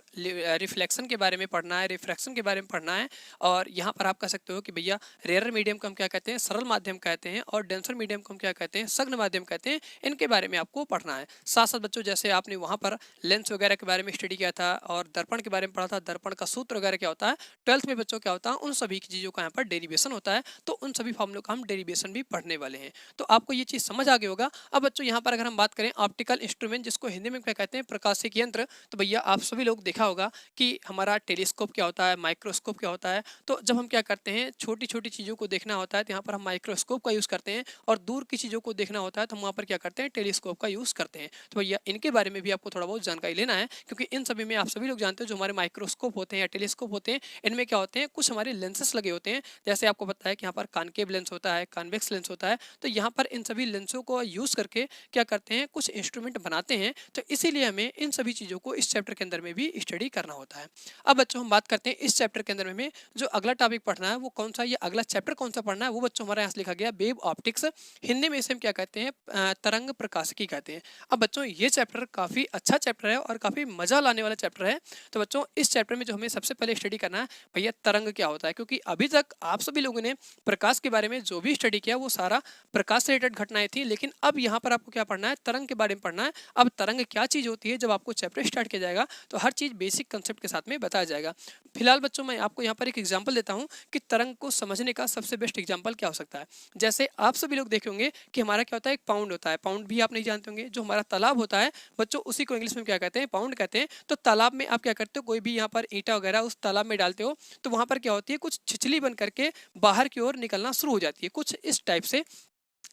रिफ्लेक्शन के बारे में पढ़ना है, रिफ्रैक्शन के बारे में पढ़ना है। और यहाँ पर आप कह सकते हो कि भैया रेयर मीडियम को हम क्या कहते हैं, सरल माध्यम कहते हैं, और डेंसर मीडियम को हम क्या कहते हैं, सघन माध्यम कहते हैं। इनके बारे में आपको पढ़ना है। साथ साथ बच्चों जैसे आपने वहाँ पर लेंस वगैरह के बारे में स्टडी किया था और दर्पण के बारे में पढ़ा था, दर्पण का सूत्र वगैरह क्या होता है, 12th में बच्चों क्या होता है, उन सभी की चीज़ों का यहाँ पर डेरिवेशन होता है। तो उन सभी फॉर्मूलों का हम डेरिवेशन भी पढ़ने वाले हैं। तो आपको ये चीज़ समझ आ गई होगा। अब बच्चों यहाँ पर अगर हम बात करें ऑप्टिकल इंस्ट्रूमेंट, जिसको हिंदी में क्या कहते हैं, प्रकाशिक यंत्र, तो भैया आप सभी लोग देखा होगा कि हमारा टेलीस्कोप क्या होता है, माइक्रोस्कोप क्या होता है। तो जब हम क्या करते हैं छोटी छोटी चीज़ों को देखना होता है तो यहाँ पर हम माइक्रोस्कोप का यूज़ करते हैं, और दूर की चीज़ों को देखना होता है तो हम वहाँ पर क्या करते हैं, टेलीस्कोप का यूज़ करते हैं। तो भैया इनके बारे में भी आपको थोड़ा बहुत जानकारी लेना है, क्योंकि इन सभी में आप सभी लोग जानते हो जो हमारे माइक्रोस्कोप होते हैं या टेलीस्कोप होते हैं, इनमें क्या होते हैं, कुछ हमारे लेंसेस लगे होते हैं। जैसे आपको पता है कि यहाँ पर कॉनकेव लेंस होता है, कॉन्वेक्स लेंस होता है। तो यहाँ पर इन सभी लेंसों को यूज़ करके क्या करते हैं, कुछ इंस्ट्रूमेंट बनाते हैं। तो इसीलिए हमें इन सभी चीज़ों को इस चैप्टर के अंदर में भी स्टडी करना होता है। अब बच्चों हम बात करते हैं इस चैप्टर के अंदर में हमें जो अगला टॉपिक पढ़ना है वो कौन सा, ये अगला चैप्टर कौन सा पढ़ना है, वो बच्चों हमारे यहाँ से लिखा गया वेव ऑप्टिक्स। हिंदी में इसे हम क्या कहते हैं, तरंग प्रकाशिकी कहते हैं। अब बच्चों ये चैप्टर काफ़ी अच्छा चैप्टर है और काफ़ी मजा लाने वाला चैप्टर है। तो बच्चों इस चैप्टर में जो हमें सबसे पहले स्टडी करना है भैया तरंग क्या होता है, क्योंकि अभी तक आप सभी लोगों ने प्रकाश के बारे में जो भी स्टडी किया वो सारा प्रकाश से रिलेटेड घटनाएं थी। लेकिन अब यहाँ पर आपको क्या पढ़ना है, तरंग के बारे में पढ़ना है। अब तरंग क्या चीज़ होती है, जब आपको चैप्टर स्टार्ट किया जाएगा तो हर चीज़ बेसिक कंसेप्ट के साथ में बताया जाएगा। फिलहाल बच्चों मैं आपको यहाँ पर एक एग्जाम्पल देता हूँ कि तरंग को समझने का सबसे बेस्ट एग्जाम्पल क्या हो सकता है। जैसे आप सभी लोग देखे होंगे कि हमारा क्या होता है, एक पाउंड होता है। पाउंड भी आप नहीं जानते होंगे। जो हमारा तालाब होता है बच्चों, उसी को इंग्लिश में क्या कहते हैं, पाउंड कहते हैं। तो तालाब में आप क्या करते हो, कोई भी यहाँ पर ईंटा वगैरह उस तालाब में डालते हो तो वहाँ पर क्या होती है, कुछ छिछली बन करके बाहर की ओर निकलना शुरू हो जाती है, कुछ इस टाइप से।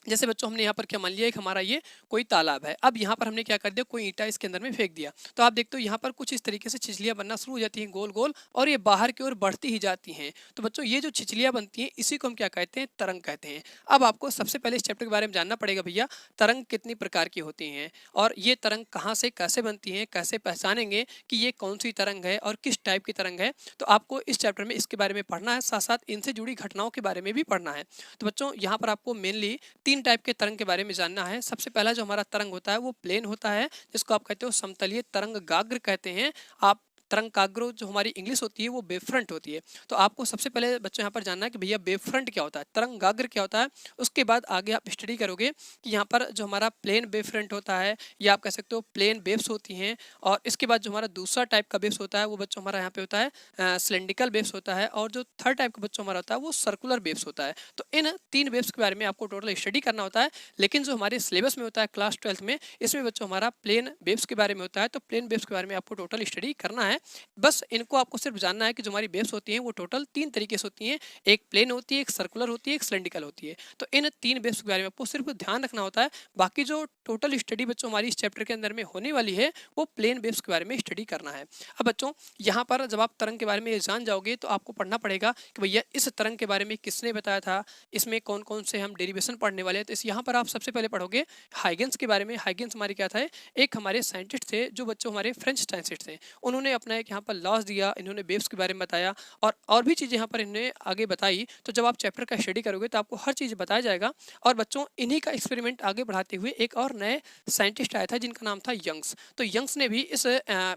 जैसे बच्चों हमने यहाँ पर क्या मान लिया, एक हमारा ये कोई तालाब है। अब यहाँ पर हमने क्या कर दिया, कोई ईंटा इसके अंदर में फेंक दिया। तो आप देखते हो यहाँ पर कुछ इस तरीके से छिछलियाँ बनना शुरू हो जाती हैं गोल गोल, और ये बाहर की ओर बढ़ती ही जाती हैं। तो बच्चों ये जो छिछलियाँ बनती हैं इसी को हम क्या कहते हैं, तरंग कहते हैं। अब आपको सबसे पहले इस चैप्टर के बारे में जानना पड़ेगा भैया तरंग कितनी प्रकार की होती हैं, और ये तरंग कहाँ से कैसे बनती हैं, कैसे पहचानेंगे कि ये कौन सी तरंग है और किस टाइप की तरंग है। तो आपको इस चैप्टर में इसके बारे में पढ़ना है, साथ साथ इनसे जुड़ी घटनाओं के बारे में भी पढ़ना है। तो बच्चों यहाँ पर आपको मेनली 3 टाइप के तरंग के बारे में जानना है। सबसे पहला जो हमारा तरंग होता है वो प्लेन होता है, जिसको आप कहते हो समतलीय तरंग गाग्र कहते हैं। आप तरंगाग्र जो हमारी इंग्लिश होती है वो वेव फ्रंट होती है। तो आपको सबसे पहले बच्चों यहाँ पर जानना है कि भैया वेव फ्रंट क्या होता है, तरंगाग्र क्या होता है। उसके बाद आगे आप स्टडी करोगे कि यहाँ पर जो हमारा प्लेन वेव फ्रंट होता है या आप कह सकते हो प्लेन वेव्स होती हैं। और इसके बाद जो हमारा दूसरा टाइप का वेव्स होता है वो बच्चों हमारा यहाँ पे होता है सिलेंड्रिकल वेव्स होता है, और जो थर्ड टाइप का बच्चों हमारा होता है वो सर्कुलर वेव्स होता है। तो इन 3 वेव्स के बारे में आपको टोटल स्टडी करना होता है। लेकिन जो हमारे सिलेबस में होता है क्लास 12th में, इसमें बच्चों हमारा प्लेन वेव्स के बारे में होता है। तो प्लेन वेव्स के बारे में आपको टोटल स्टडी करना है। बस इनको आपको सिर्फ जानना है कि जो हमारी वेव्स होती हैं वो टोटल 3 तरीके से होती हैं, एक प्लेन होती है, एक सर्कुलर होती है, एक सिलेंड्रिकल होती है। तो इन 3 वेव्स के बारे में आपको सिर्फ ध्यान रखना होता है। बाकी जो टोटल स्टडी बच्चों हमारी इस चैप्टर के अंदर में होने वाली है वो प्लेन वेव्स के बारे में स्टडी करना है। अब बच्चों यहाँ पर जब आप तरंग के बारे में जान जाओगे तो आपको पढ़ना पड़ेगा कि भैया इस तरंग के बारे में किसने बताया था, इसमें कौन कौन से हम डेरिवेशन पढ़ने वाले हैं। तो इस यहाँ पर आप सबसे पहले पढ़ोगे हाइगेंस के बारे में। हाइगेंस हमारे क्या था, एक हमारे साइंटिस्ट थे जो बच्चों हमारे फ्रेंच साइंटिस्ट थे। उन्होंने अपना अपना एक यहाँ पर लॉस दिया, इन्होंने वेव्स के बारे में बताया और भी चीज़ें यहाँ पर इन्होंने आगे बताई। तो जब आप चैप्टर का स्टडी करोगे तो आपको हर चीज़ बताया जाएगा। और बच्चों इन्हीं का एक्सपेरिमेंट आगे बढ़ाते हुए एक और नए साइंटिस्ट आया था जिनका नाम था यंग्स। तो यंग्स ने भी इस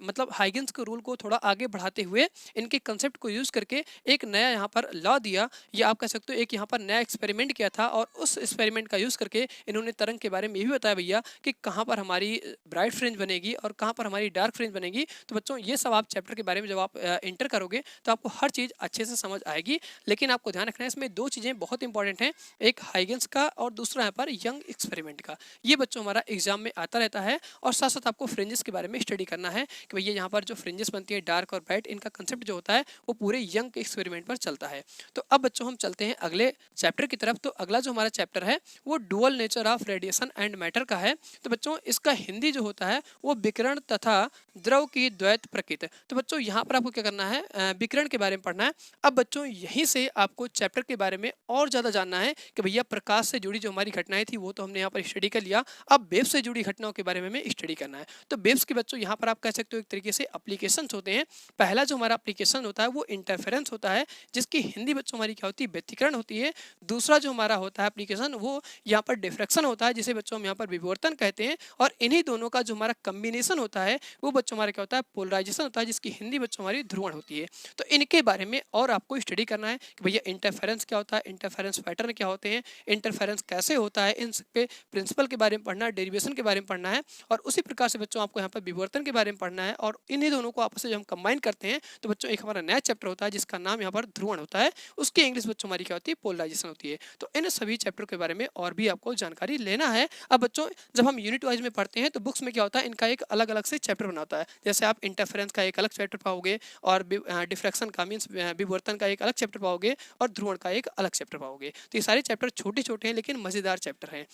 मतलब हाइगेंस के रूल को थोड़ा आगे बढ़ाते हुए इनके कंसेप्ट को यूज़ करके एक नया यहाँ पर लॉ दिया, या आप कह सकते हो एक यहाँ पर नया एक्सपेरिमेंट किया था। और उस एक्सपेरिमेंट का यूज़ करके इन्होंने तरंग के बारे में ये भी बताया भैया कि कहाँ पर हमारी ब्राइट फ्रिंज बनेगी और कहाँ पर हमारी डार्क फ्रिंज बनेगी। तो बच्चों ये सब आप चैप्टर के बारे में जब आप इंटर करोगे तो आपको हर चीज़ अच्छे से समझ आएगी। लेकिन आपको ध्यान रखना है इसमें दो चीज़ें बहुत इंपॉर्टेंट हैं, एक हाइगेंस का और दूसरा यहाँ पर यंग एक्सपेरिमेंट का। ये बच्चों हमारा एग्जाम में आता रहता है। और साथ साथ आपको फ्रिंजेस के बारे में स्टडी करना है कि भैया यहाँ पर जो फ्रिंजेस बनती है डार्क और ब्राइट, इनका कंसेप्ट जो होता है वो पूरे यंग एक्सपेरिमेंट पर चलता है। तो अब बच्चों हम चलते हैं अगले चैप्टर की तरफ। तो अगला जो हमारा चैप्टर है वो dual nature of radiation and matter का है। तो बच्चों इसका हिंदी जो होता है वो विकिरण तथा द्रव की द्वैत प्रकृति। तो बच्चों यहाँ पर आपको क्या करना है, विकिरण के बारे में पढ़ना है। अब बच्चों यहीं से आपको चैप्टर के बारे में और ज़्यादा जानना है कि भैया प्रकाश से जुड़ी जो हमारी घटनाएं थी वो तो हमने यहाँ पर स्टडी कर लिया, अब वेव से जुड़ी घटनाओं के बारे में हमें स्टडी करना है। तो वेव्स के बच्चों यहाँ पर आप कह सकते हो एक तरीके से एप्लीकेशंस होते हैं। पहला जो हमारा एप्लीकेशन होता है वो इंटरफेरेंस होता है, जिसकी हिंदी बच्चों हमारी क्या होती है, व्यतिकरण होती है। दूसरा जो हमारा होता है एप्लीकेशन वो यहाँ पर डिफ्रैक्शन होता है, जिसे बच्चों हम यहाँ पर विवर्तन कहते हैं। और इन्हीं दोनों का जो हमारा कम्बिनेशन होता है वो बच्चों हमारा क्या होता है, पोलराइजेशन होता है, जिसकी हिंदी बच्चों हमारी ध्रुवण होती है। तो इनके बारे में और आपको स्टडी करना है कि भैया इंटरफेरेंस क्या होता है, इंटरफेरेंस पैटर्न क्या होते हैं, इंटरफेरेंस कैसे होता है, इन सब के प्रिंसिपल के बारे में पढ़ना है, डेरिवेशन के बारे में पढ़ना है। और उसी प्रकार से बच्चों आपको यहाँ पर विवर्तन के बारे में पढ़ना है। और इन्हीं दोनों को आपस में जब हम कंबाइन करते हैं तो बच्चों एक हमारा नया चैप्टर होता है जिसका नाम यहाँ पर ध्रुवण होता है। उसकी इंग्लिश बच्चों हमारी क्या होती है, पोलराइजेशन होती है। तो इन सभी चैप्टर के बारे में और भी आपको जानकारी लेना है। अब बच्चों जब हम यूनिट वाइज में पढ़ते हैं तो बुक्स में क्या होता है, इनका एक अलग अलग से चैप्टर बना होता है। जैसे आप इंटरफेरेंस का एक अलग चैप्टर पाओगे, और डिफ्रैक्शन का मीन्स विवर्तन का एक अलग चैप्टर पाओगे, और ध्रुवण का एक अलग चैप्टर पाओगे। तो ये सारे चैप्टर छोटे छोटे हैं लेकिन मजेदार चैप्टर हैं।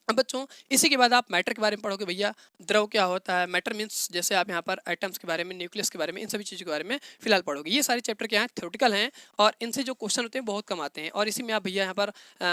अब बच्चों इसी के बाद आप मैटर के बारे में पढ़ोगे, भैया द्रव क्या होता है, मैटर मीन्स जैसे आप यहाँ पर एटम्स के बारे में, न्यूक्लियस के बारे में, इन सभी चीज़ों के बारे में फिलहाल पढ़ोगे। ये सारे चैप्टर क्या हैं, थ्योरेटिकल हैं, और इनसे जो क्वेश्चन होते हैं बहुत कम आते हैं। और इसी में आप भैया यहाँ पर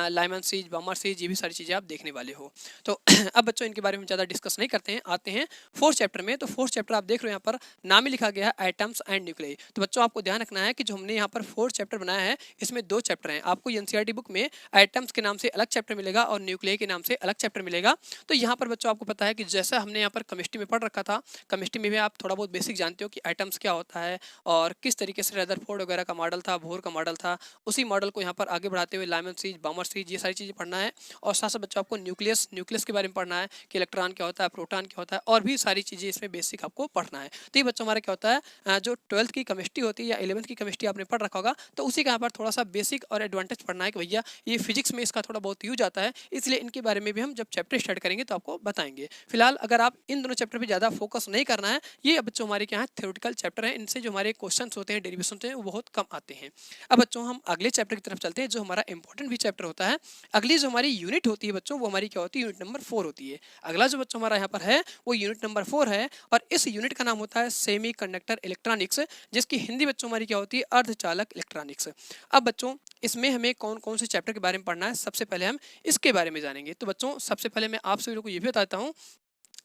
लाइमन सीरीज, बामर सीरीज, ये भी सारी चीज़ें आप देखने वाले हो। तो अब बच्चों इनके बारे में ज़्यादा डिस्कस नहीं करते हैं, आते हैं फोर्थ चैप्टर में। तो फोर्थ चैप्टर आप देख रहे हो यहाँ पर नाम ही लिखा गया है एटम्स एंड न्यूक्लियाई। तो बच्चों आपको ध्यान रखना है कि जो हमने यहाँ पर फोर्थ चैप्टर बनाया है इसमें दो चैप्टर हैं। आपको एनसीईआरटी बुक में एटम्स के नाम से अलग चैप्टर मिलेगा और न्यूक्लियाई के नाम से अलग चैप्टर मिलेगा। तो यहाँ पर बच्चों आपको पता है कि जैसा हमने यहाँ पर केमिस्ट्री में पढ़ रखा था, केमिस्ट्री में भी आप थोड़ा बहुत बेसिक जानते हो कि एटम्स क्या होता है और किस तरीके से रदरफोर्ड वगैरह का मॉडल था, बोहर का मॉडल था। उसी मॉडल को यहाँ पर आगे बढ़ाते हुए लाइमन सीरीज, बामर सीरीज, ये सारी चीज़ें पढ़ना है। और साथ साथ बच्चों आपको न्यूक्लियस के बारे में पढ़ना है कि इलेक्ट्रॉन क्या होता है, प्रोटॉन क्या होता है, और भी सारी चीज़ें इसमें बेसिक आपको पढ़ना है। तो ये बच्चों हमारा क्या होता है, जो 12th की केमिस्ट्री होती है या 11th की केमिस्ट्री आपने पढ़ रखा होगा, तो उसी का यहाँ पर थोड़ा सा बेसिक और एडवांटेज पढ़ना है कि भैया ये फिजिक्स में इसका थोड़ा बहुत यूज आता है, इसलिए इनके बारे में भी हम जब चैप्टर स्टार्ट करेंगे तो आपको बताएंगे। फिलहाल अगर आप इन दोनों चैप्टर पे ज़्यादा फोकस नहीं करना है, ये बच्चों हमारे क्या है थ्योरेटिकल चैप्टर हैं, इनसे जो हमारे क्वेश्चंस होते हैं, डेरिवेशन होते हैं, वो बहुत कम आते हैं। अब बच्चों हम अगले चैप्टर की तरफ चलते हैं जो हमारा इंपॉर्टेंट भी चैप्टर होता है। अगली जो हमारी यूनिट होती है बच्चों वो हमारी क्या होती है, यूनिट नंबर 4 होती है। अगला जो बच्चों हमारा यहाँ पर है वो यूनिट नंबर 4 है, और इस यूनिट का नाम होता है सेमी कंडक्टर इलेक्ट्रॉनिक्स, जिसकी हिंदी बच्चों हमारी क्या होती है, अर्धचालक इलेक्ट्रॉनिक्स। अब बच्चों इसमें हमें कौन कौन से चैप्टर के बारे में पढ़ना है, सबसे पहले हम इसके बारे में जानेंगे। तो बच्चों सबसे पहले मैं आप सभी लोगों को ये भी बताता हूँ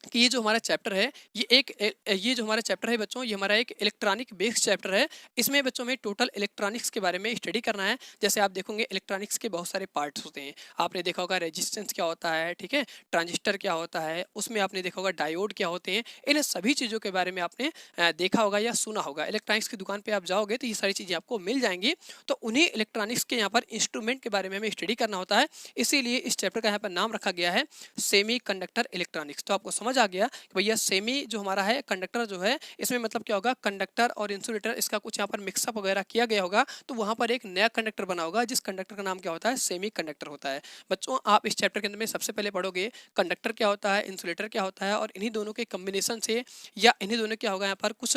कि ये जो हमारा चैप्टर है ये जो हमारा चैप्टर है बच्चों, ये हमारा एक इलेक्ट्रॉनिक बेस्ड चैप्टर है। इसमें बच्चों में टोटल इलेक्ट्रॉनिक्स के बारे में स्टडी करना है। जैसे आप देखोगे इलेक्ट्रॉनिक्स के बहुत सारे पार्ट्स होते हैं, आपने देखा होगा रेजिस्टेंस क्या होता है, ठीक है, ट्रांजिस्टर क्या होता है, उसमें आपने देखा होगा डायोड क्या होते हैं, इन सभी चीज़ों के बारे में आपने देखा होगा या सुना होगा। इलेक्ट्रॉनिक्स की दुकान पर आप जाओगे तो ये सारी चीज़ें आपको मिल जाएंगी। तो उन्हीं इलेक्ट्रॉनिक्स के यहाँ पर इंस्ट्रूमेंट के बारे में हमें स्टडी करना होता है, इसीलिए इस चैप्टर का यहाँ पर नाम रखा गया है सेमी कंडक्टर इलेक्ट्रॉनिक्स। तो आपको समझ आ गया कि भैया सेमी जो हमारा है कंडक्टर जो है, इसमें मतलब क्या होगा, कंडक्टर और इंसुलेटर इसका कुछ यहाँ पर मिक्सअप वगैरह किया गया होगा, तो वहाँ पर एक नया कंडक्टर बना होगा जिस कंडक्टर का नाम क्या होता है, सेमी कंडक्टर होता है। बच्चों आप इस चैप्टर के अंदर में सबसे पहले पढ़ोगे कंडक्टर क्या होता है, इंसुलेटर क्या होता है, और इन्हीं दोनों के कम्बिनेशन से या इन्हीं दोनों क्या होगा यहाँ पर कुछ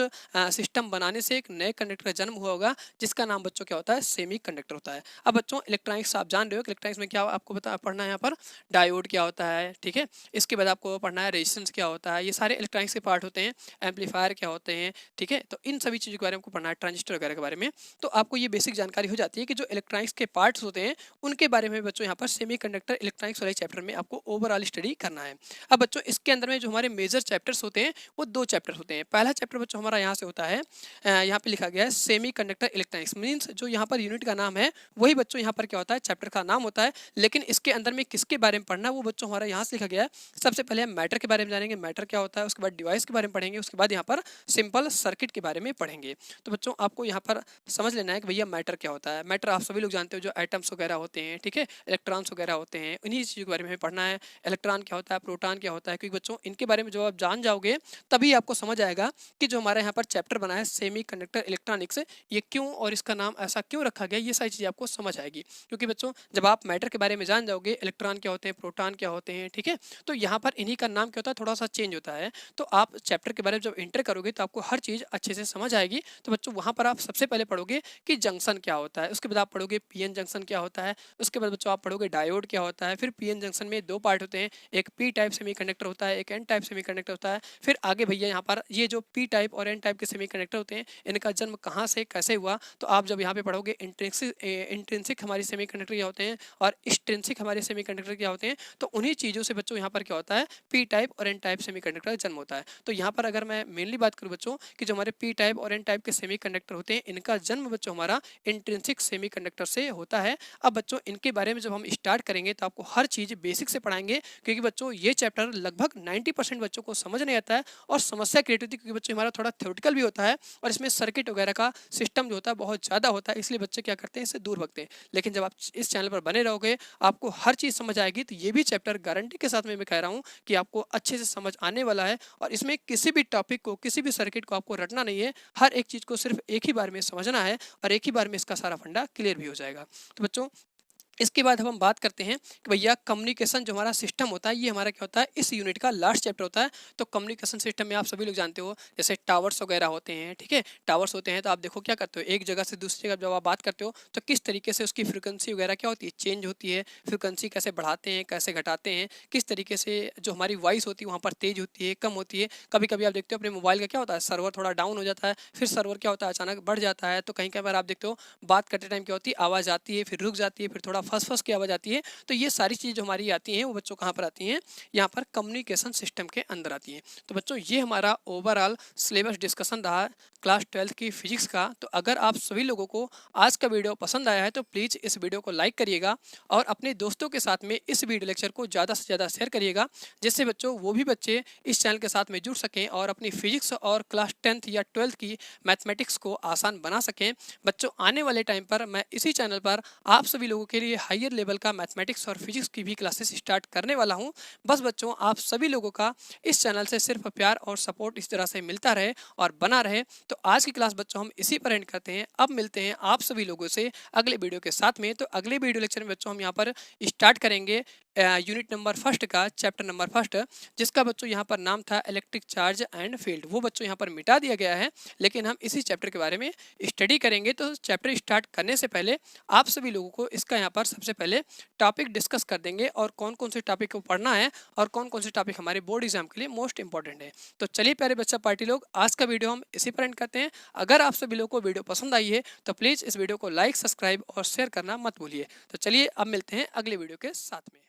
सिस्टम बनाने से एक नए कंडक्टर का जन्म हुआ होगा जिसका नाम बच्चों क्या होता है, सेमी कंडक्टर होता है। अब बच्चों इलेक्ट्रॉनिक्स आप जान रहे हो कि इलेक्ट्रॉनिक्स में क्या आपको पढ़ना है, यहाँ पर डायोड क्या होता है, ठीक है, इसके बाद आपको पढ़ना है रेजिस्टेंस रेजिस्टेंस क्या होता है, ये सारे इलेक्ट्रॉनिक्स के पार्ट होते हैं, एम्पलीफायर क्या होते हैं, ठीक है। तो इन सभी चीज़ों के बारे में आपको पढ़ना है, ट्रांजिस्टर वगैरह के बारे में। तो आपको ये बेसिक जानकारी हो जाती है कि जो इलेक्ट्रॉनिक्स के पार्ट्स होते हैं उनके बारे में बच्चों यहाँ पर सेमीकंडक्टर इलेक्ट्रॉनिक्स वाले चैप्टर में आपको ओवरऑल स्टडी करना है। अब बच्चों इसके अंदर में जो हमारे मेजर चैप्टर्स होते हैं वो 2 चैप्टर होते हैं। पहला चैप्टर बच्चों हमारा यहाँ से होता है, यहाँ पे लिखा गया है सेमीकंडक्टर इलेक्ट्रॉनिक्स, मीन्स जो यहाँ पर यूनिट का नाम है वही बच्चों यहाँ पर क्या होता है, चैप्टर का नाम होता है। लेकिन इसके अंदर में किसके बारे में पढ़ना है वो बच्चों हमारा यहाँ से लिखा गया है। सबसे पहले हम मैटर के बारे में जानेंगे, मैटर क्या होता है, उसके बाद डिवाइस के बारे में पढ़ेंगे, उसके बाद यहाँ पर सिंपल सर्किट के बारे में पढ़ेंगे। तो बच्चों आपको यहाँ पर समझ लेना है कि भैया मैटर क्या होता है। मैटर आप सभी लोग जानते हो, जो एटम्स वगैरह होते हैं, ठीक है, इलेक्ट्रॉन्स वगैरह होते हैं, उन्हीं चीज़ों के बारे में पढ़ना है। इलेक्ट्रॉन क्या होता है, प्रोटॉन क्या होता है, क्योंकि बच्चों इनके बारे में जब आप जान जाओगे तभी आपको समझ आएगा कि जो हमारे यहाँ पर चैप्टर बना है सेमीकंडक्टर इलेक्ट्रॉनिक्स, ये क्यों और इसका नाम ऐसा क्यों रखा गया, ये सारी चीज़ें आपको समझ आएगी। क्योंकि बच्चों जब आप मैटर के बारे में जान जाओगे, इलेक्ट्रॉन क्या होते हैं, प्रोटॉन क्या होते हैं, ठीक है, तो यहाँ पर इन्हीं का नाम क्या होता है थोड़ा सा चेंज होता है। तो आप चैप्टर के बारे में जब इंटर करोगे तो आपको हर चीज़ अच्छे से समझ आएगी। तो बच्चों वहाँ पर आप सबसे पहले पढ़ोगे कि जंक्शन क्या होता है, उसके बाद आप पढ़ोगे पीएन जंक्शन क्या होता है, उसके बाद बच्चों आप पढ़ोगे डायोड क्या होता है। फिर पीएन जंक्शन में 2 पार्ट होते हैं, एक पी टाइप सेमीकंडक्टर होता है, एक एन टाइप सेमीकंडक्टर होता है। फिर आगे भैया यहाँ पर ये जो पी टाइप और एन टाइप के सेमीकंडक्टर होते हैं इनका जन्म कहाँ से कैसे हुआ, तो आप जब यहाँ पे पढ़ोगे इंट्रिंसिक हमारे सेमीकंडक्टर क्या होते हैं और एक्सट्रिंसिक हमारे सेमीकंडक्टर क्या होते हैं, तो उन्हीं चीज़ों से बच्चों यहाँ पर क्या होता है, पी टाइप और एन टाइप सेमीकंडक्टर का जन्म होता है। तो यहाँ पर अगर मैं मेनली बात करूँ बच्चों कि जो हमारे पी टाइप और एन टाइप के सेमीकंडक्टर होते हैं इनका जन्म बच्चों हमारा इंट्रिंसिक सेमीकंडक्टर से होता है। अब बच्चों इनके बारे में जब हम स्टार्ट करेंगे तो आपको हर चीज़ बेसिक से पढ़ाएंगे, क्योंकि बच्चों ये चैप्टर लगभग 90% बच्चों को समझ नहीं आता है और समस्या क्रिएट होती है, क्योंकि बच्चों हमारा थोड़ा थ्योरेटिकल भी होता है और इसमें सर्किट वगैरह का सिस्टम जो होता है बहुत ज़्यादा होता है, इसलिए बच्चे क्या करते हैं, इससे दूर भगते हैं। लेकिन जब आप इस चैनल पर बने रहोगे आपको हर चीज़ समझ आएगी। तो ये भी चैप्टर गारंटी के साथ में मैं कह रहा हूँ कि आपको अच्छे से समझ आने वाला है और इसमें किसी भी टॉपिक को, किसी भी सर्किट को आपको रटना नहीं है, हर एक चीज़ को सिर्फ एक ही बार में समझना है और एक ही बार में इसका सारा फंडा क्लियर भी हो जाएगा। तो बच्चों इसके बाद हम बात करते हैं कि भैया कम्युनिकेशन जो हमारा सिस्टम होता है ये हमारा क्या होता है, इस यूनिट का लास्ट चैप्टर होता है। तो कम्युनिकेशन सिस्टम में आप सभी लोग जानते हो जैसे टावर्स वगैरह होते हैं, ठीक है, टावर्स होते हैं तो आप देखो क्या करते हो, एक जगह से दूसरी जगह जब आप बात करते हो तो किस तरीके से उसकी फ्रिक्वेंसी वगैरह क्या होती है, चेंज होती है, फ्रिक्वेंसी कैसे बढ़ाते हैं कैसे घटाते हैं, किस तरीके से जो हमारी वॉइस होती है वहाँ पर तेज होती है कम होती है। कभी कभी आप देखते हो अपने मोबाइल का क्या होता है, सर्वर थोड़ा डाउन हो जाता है, फिर सर्वर क्या होता है अचानक बढ़ जाता है। तो कहीं कहीं बार आप देखते हो बात करते टाइम क्या होती है, आवाज़ आती है फिर रुक जाती है, फिर थोड़ा फंस फंस की आवाज़ आती है। तो ये सारी चीज़ जो हमारी आती हैं वो बच्चों कहाँ पर आती हैं, यहाँ पर कम्युनिकेशन सिस्टम के अंदर आती हैं। तो बच्चों ये हमारा ओवरऑल सिलेबस डिस्कशन रहा क्लास 12 की फिजिक्स का। तो अगर आप सभी लोगों को आज का वीडियो पसंद आया है तो प्लीज़ इस वीडियो को लाइक करिएगा और अपने दोस्तों के साथ में इस वीडियो लेक्चर को ज़्यादा से ज़्यादा शेयर करिएगा, जिससे बच्चों वो भी बच्चे इस चैनल के साथ में जुड़ सकें और अपनी फिजिक्स और क्लास 10th या 12th की मैथमेटिक्स को आसान बना सकें। बच्चों आने वाले टाइम पर मैं इसी चैनल पर आप सभी लोगों के लिए हायर लेवल का मैथमेटिक्स और फिजिक्स की भी क्लासेस स्टार्ट करने वाला हूं। बस बच्चों आप सभी लोगों का इस चैनल से सिर्फ प्यार और सपोर्ट इस तरह से मिलता रहे और बना रहे। तो आज की क्लास बच्चों हम इसी पर एंड करते हैं। अब मिलते हैं आप सभी लोगों से अगले वीडियो के साथ में। तो अगले वीडियो लेक्चर में बच्चों हम यहाँ पर स्टार्ट करेंगे यूनिट नंबर फर्स्ट का, चैप्टर नंबर फर्स्ट, जिसका बच्चों यहाँ पर नाम था इलेक्ट्रिक चार्ज एंड फील्ड। वो बच्चों यहाँ पर मिटा दिया गया है, लेकिन हम इसी चैप्टर के बारे में स्टडी करेंगे। तो चैप्टर स्टार्ट करने से पहले आप सभी लोगों को इसका यहाँ पर सबसे पहले टॉपिक डिस्कस कर देंगे और कौन कौन से टॉपिक को पढ़ना है और कौन कौन से टॉपिक हमारे बोर्ड एग्जाम के लिए मोस्ट इंपॉर्टेंट है। तो चलिए प्यारे बच्चा पार्टी लोग, आज का वीडियो हम इसी पर एंड करते हैं। अगर आप सभी लोगों को वीडियो पसंद आई है तो प्लीज़ इस वीडियो को लाइक, सब्सक्राइब और शेयर करना मत भूलिए। तो चलिए अब मिलते हैं अगले वीडियो के साथ में।